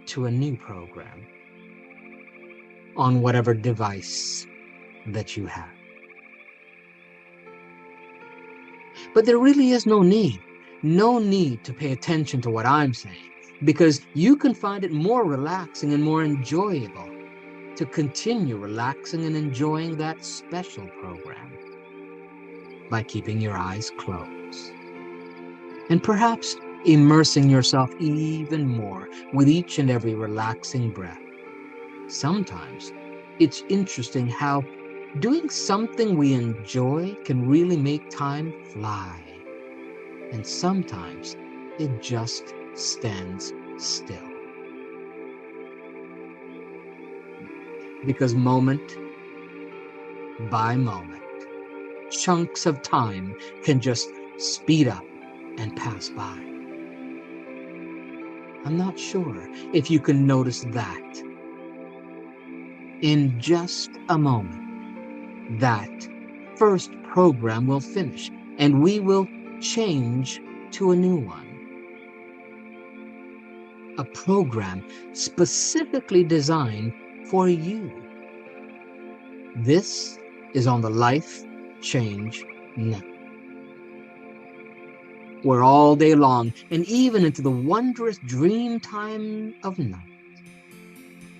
B: to a new program on whatever device that you have. But there really is no need to pay attention to what I'm saying, because you can find it more relaxing and more enjoyable to continue relaxing and enjoying that special program by keeping your eyes closed and perhaps immersing yourself even more with each and every relaxing breath. Sometimes it's interesting how doing something we enjoy can really make time fly. And sometimes it just stands still. Because moment by moment, chunks of time can just speed up and pass by. I'm not sure if you can notice that. In just a moment, that first program will finish and we will change to a new one. A program specifically designed for you. This is on the Life Change Network, where all day long and even into the wondrous dream time of night,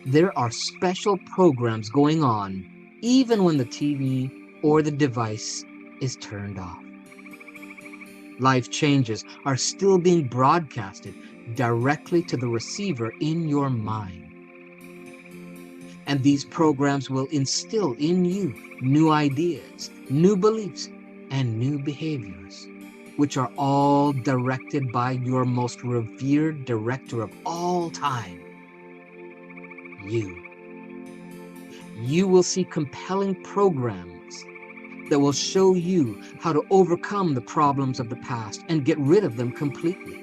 B: there are special programs going on even when the TV or the device is turned off. Life changes are still being broadcasted directly to the receiver in your mind. And these programs will instill in you new ideas, new beliefs, and new behaviors, which are all directed by your most revered director of all time, you. You will see compelling programs that will show you how to overcome the problems of the past and get rid of them completely.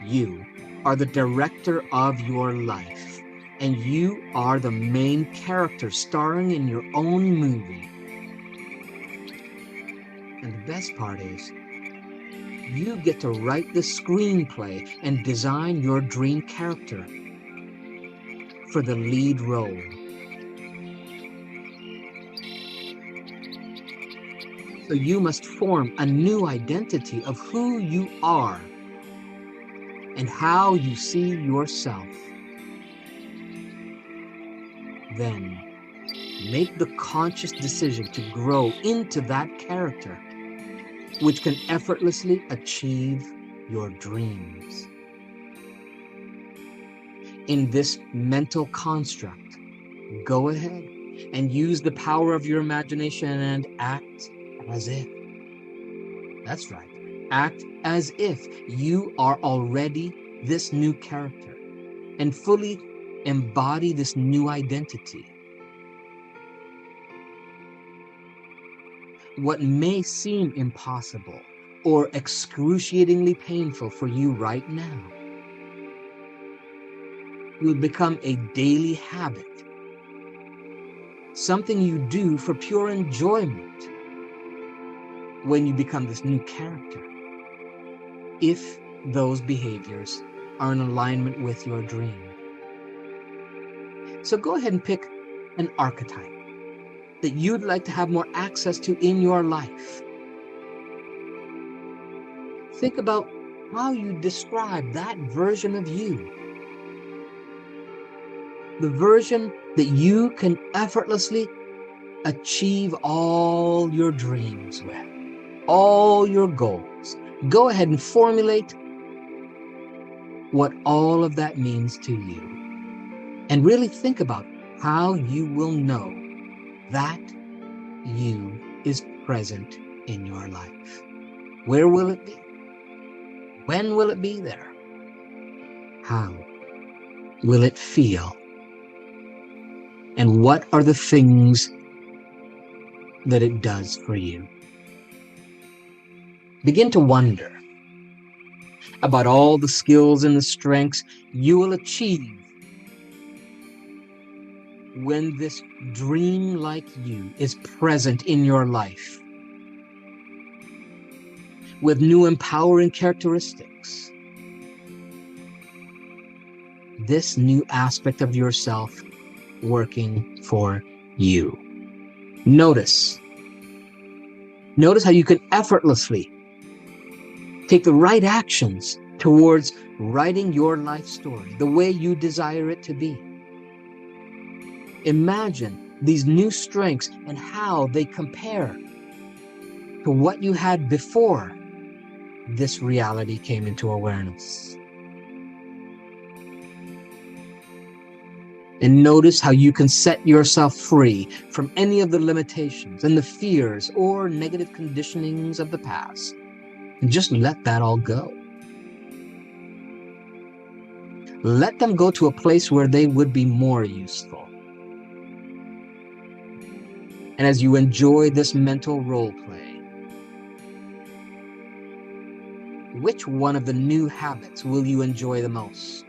B: You are the director of your life, and you are the main character starring in your own movie. And the best part is, you get to write the screenplay and design your dream character for the lead role. So you must form a new identity of who you are and how you see yourself. Then make the conscious decision to grow into that character, which can effortlessly achieve your dreams. In this mental construct, go ahead and use the power of your imagination and act as if. That's right. Act as if you are already this new character and fully embody this new identity. What may seem impossible or excruciatingly painful for you right now will become a daily habit, something you do for pure enjoyment when you become this new character, if those behaviors are in alignment with your dream. So go ahead and pick an archetype that you'd like to have more access to in your life. Think about how you describe that version of you. The version that you can effortlessly achieve all your dreams with, all your goals. Go ahead and formulate what all of that means to you. And really think about how you will know that you is present in your life. Where will it be? When will it be there? How will it feel? And what are the things that it does for you? Begin to wonder about all the skills and the strengths you will achieve when this dream-like you is present in your life, with new empowering characteristics. This new aspect of yourself working for you. Notice how you can effortlessly take the right actions towards writing your life story the way you desire it to be. Imagine these new strengths and how they compare to what you had before this reality came into awareness. And notice how you can set yourself free from any of the limitations and the fears or negative conditionings of the past. And just let that all go. Let them go to a place where they would be more useful. And as you enjoy this mental role play, which one of the new habits will you enjoy the most?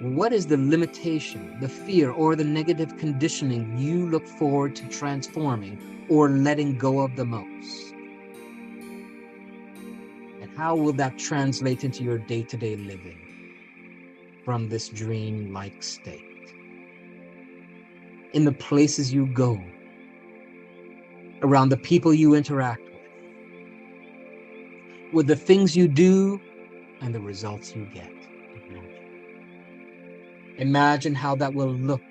B: What is the limitation, the fear, or the negative conditioning you look forward to transforming or letting go of the most? And how will that translate into your day-to-day living from this dream-like state? In the places you go, around the people you interact with the things you do, and the results you get. Imagine how that will look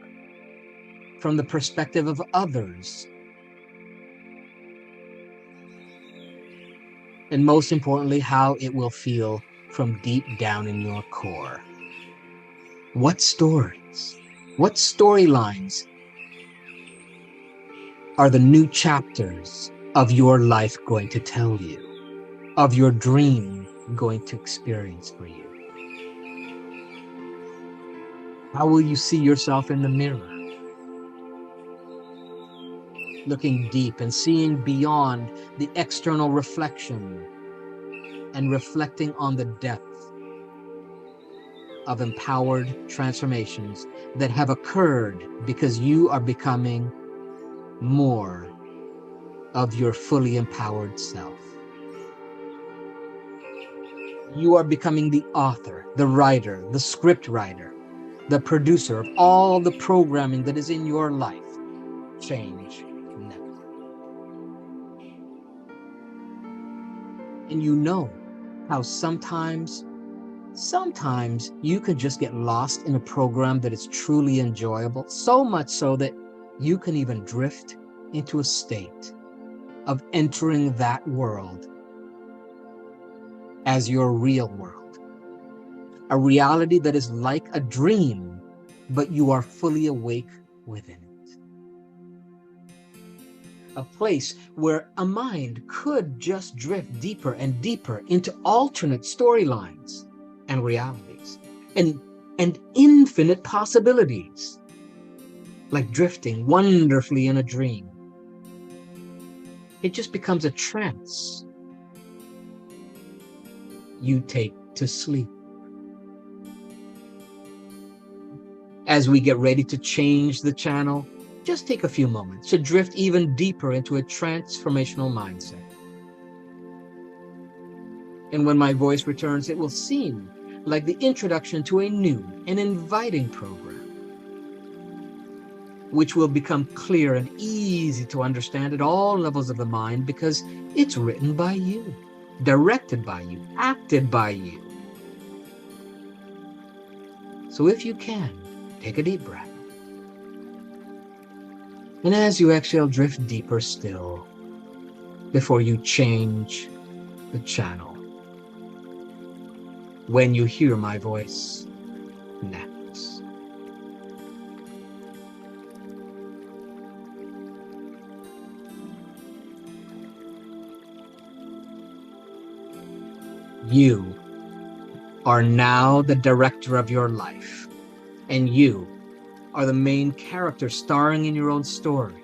B: from the perspective of others. And most importantly, how it will feel from deep down in your core. What stories, what storylines are the new chapters of your life going to tell you, of your dream going to experience for you? How will you see yourself in the mirror? looking deep and seeing beyond the external reflection and reflecting on the depth of empowered transformations that have occurred because you are becoming more of your fully empowered self. You are becoming the author, the writer, the script writer, the producer of all the programming that is in your life. Change now. And you know how sometimes you can just get lost in a program that is truly enjoyable, so much so that you can even drift into a state of entering that world as your real world. A reality that is like a dream, but you are fully awake within it. A place where a mind could just drift deeper and deeper into alternate storylines and realities and infinite possibilities, like drifting wonderfully in a dream. It just becomes a trance you take to sleep. As we get ready to change the channel, just take a few moments to drift even deeper into a transformational mindset. And when my voice returns, it will seem like the introduction to a new and inviting program, which will become clear and easy to understand at all levels of the mind because it's written by you, directed by you, acted by you. So if you can, take a deep breath. And as you exhale, drift deeper still before you change the channel. When you hear my voice next. You are now the director of your life, and you are the main character starring in your own story.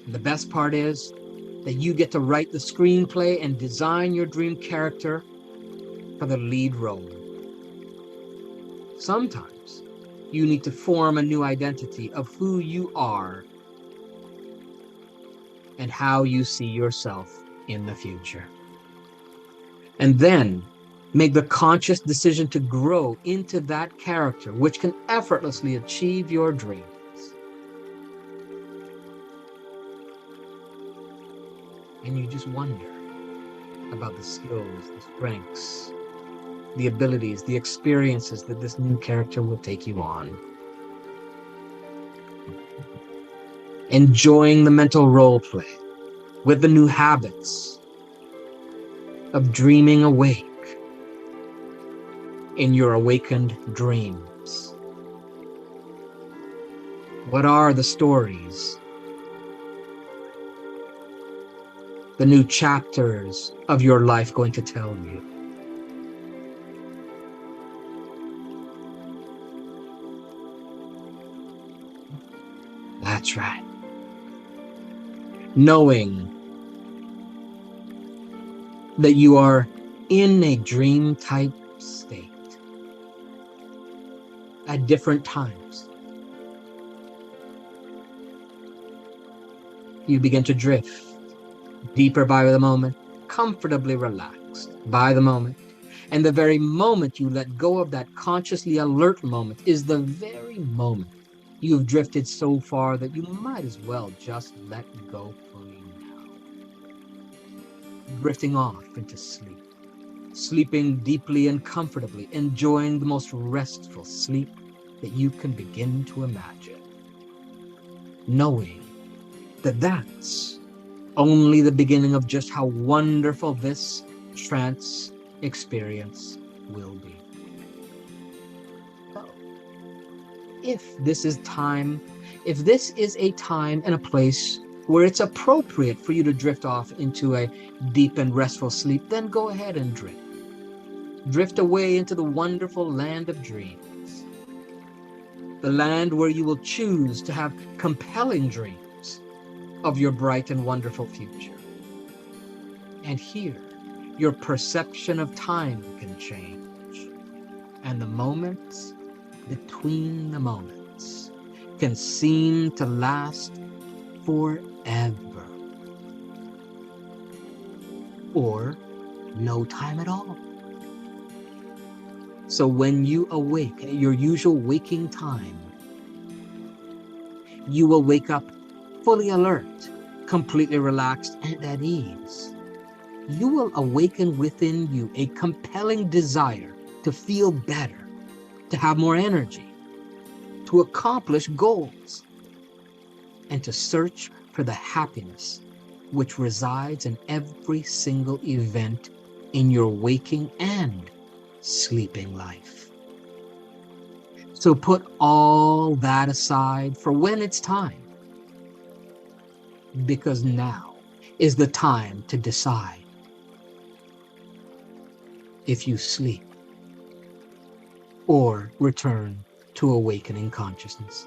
B: The best part is that you get to write the screenplay and design your dream character for the lead role. Sometimes you need to form a new identity of who you are and how you see yourself in the future. And then make the conscious decision to grow into that character, which can effortlessly achieve your dreams. And you just wonder about the skills, the strengths, the abilities, the experiences that this new character will take you on. Enjoying the mental role play with the new habits of dreaming awake in your awakened dreams. What are the stories, the new chapters of your life going to tell you? That's right. Knowing that you are in a dream type state at different times. You begin to drift deeper by the moment, comfortably relaxed by the moment. And the very moment you let go of that consciously alert moment is the very moment you've drifted so far that you might as well just let go fully now. Drifting off into sleep, sleeping deeply and comfortably, enjoying the most restful sleep that you can begin to imagine. Knowing that that's only the beginning of just how wonderful this trance experience will be. If this is a time and a place where it's appropriate for you to drift off into a deep and restful sleep, then go ahead and drift. Drift away into the wonderful land of dreams. the land where you will choose to have compelling dreams of your bright and wonderful future. And here, your perception of time can change, and the moments between the moments can seem to last forever, or no time at all. So when you awake at your usual waking time, you will wake up fully alert, completely relaxed, and at ease. You will awaken within you a compelling desire to feel better, to have more energy, to accomplish goals, and to search for the happiness which resides in every single event in your waking and sleeping life. So put all that aside for when it's time, because now is the time to decide if you sleep or return to awakening consciousness.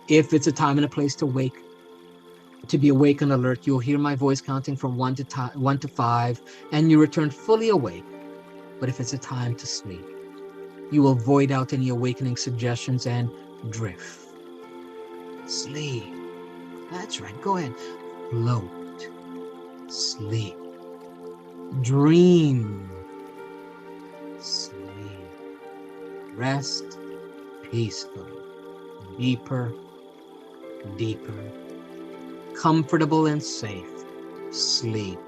B: If it's a time and a place to be awake and alert, you'll hear my voice counting from 1 to 5, and you return fully awake. But if it's a time to sleep, you will void out any awakening suggestions and drift. Sleep. That's right. Go ahead. Float. Sleep. Dream. Sleep. Rest peacefully. Deeper. Deeper. Comfortable and safe. Sleep.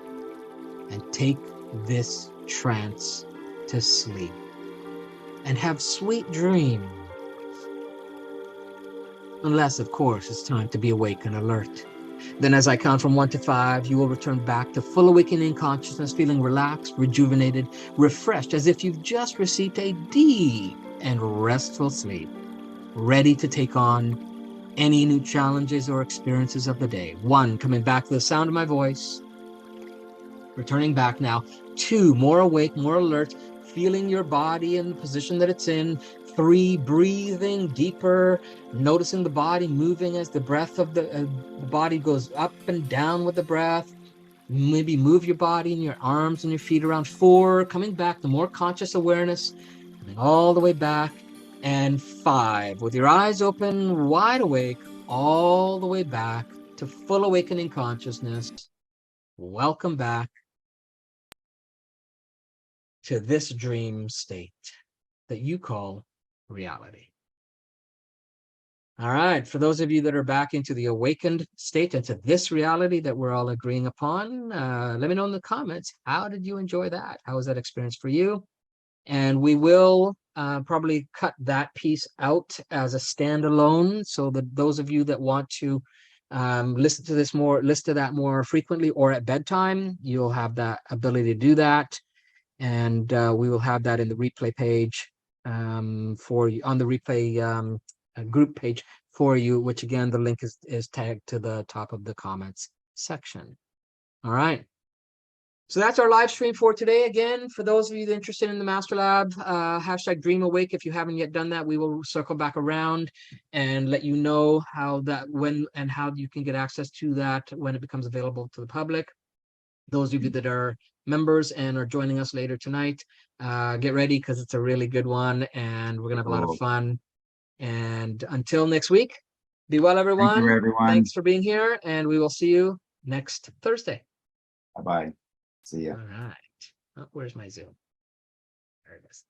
B: And take this trance to sleep. And have sweet dreams. Unless, of course, it's time to be awake and alert. Then as I count from 1 to 5, you will return back to full awakening consciousness, feeling relaxed, rejuvenated, refreshed, as if you've just received a deep and restful sleep, ready to take on any new challenges or experiences of the day. 1, coming back to the sound of my voice, returning back now. 2, more awake, more alert, feeling your body in the position that it's in. 3, breathing deeper, noticing the body moving as the breath of the body goes up and down with the breath. Maybe move your body and your arms and your feet around. 4, coming back to more conscious awareness, coming all the way back. And 5, with your eyes open, wide awake, all the way back to full awakening consciousness. Welcome back to this dream state that you call reality. All right, for those of you that are back into the awakened state, into this reality that we're all agreeing upon, let me know in the comments, how did you enjoy that? How was that experience for you? And we will probably cut that piece out as a standalone, so that those of you that want to listen to that more frequently or at bedtime, you'll have that ability to do that. And we will have that in the replay page for you, on the replay group page for you, which again, the link is tagged to the top of the comments section. All right. So that's our live stream for today. Again, for those of you interested in the Master Lab, hashtag Dream Awake. If you haven't yet done that, we will circle back around and let you know how you can get access to that when it becomes available to the public. Those of you that are members and are joining us later tonight, get ready, because it's a really good one and we're gonna have a lot of fun. And until next week, be well, everyone.
A: Thank you, everyone.
B: Thanks for being here, and we will see you next Thursday.
A: Bye-bye. See ya.
B: All right. Oh, where's my Zoom? There it is.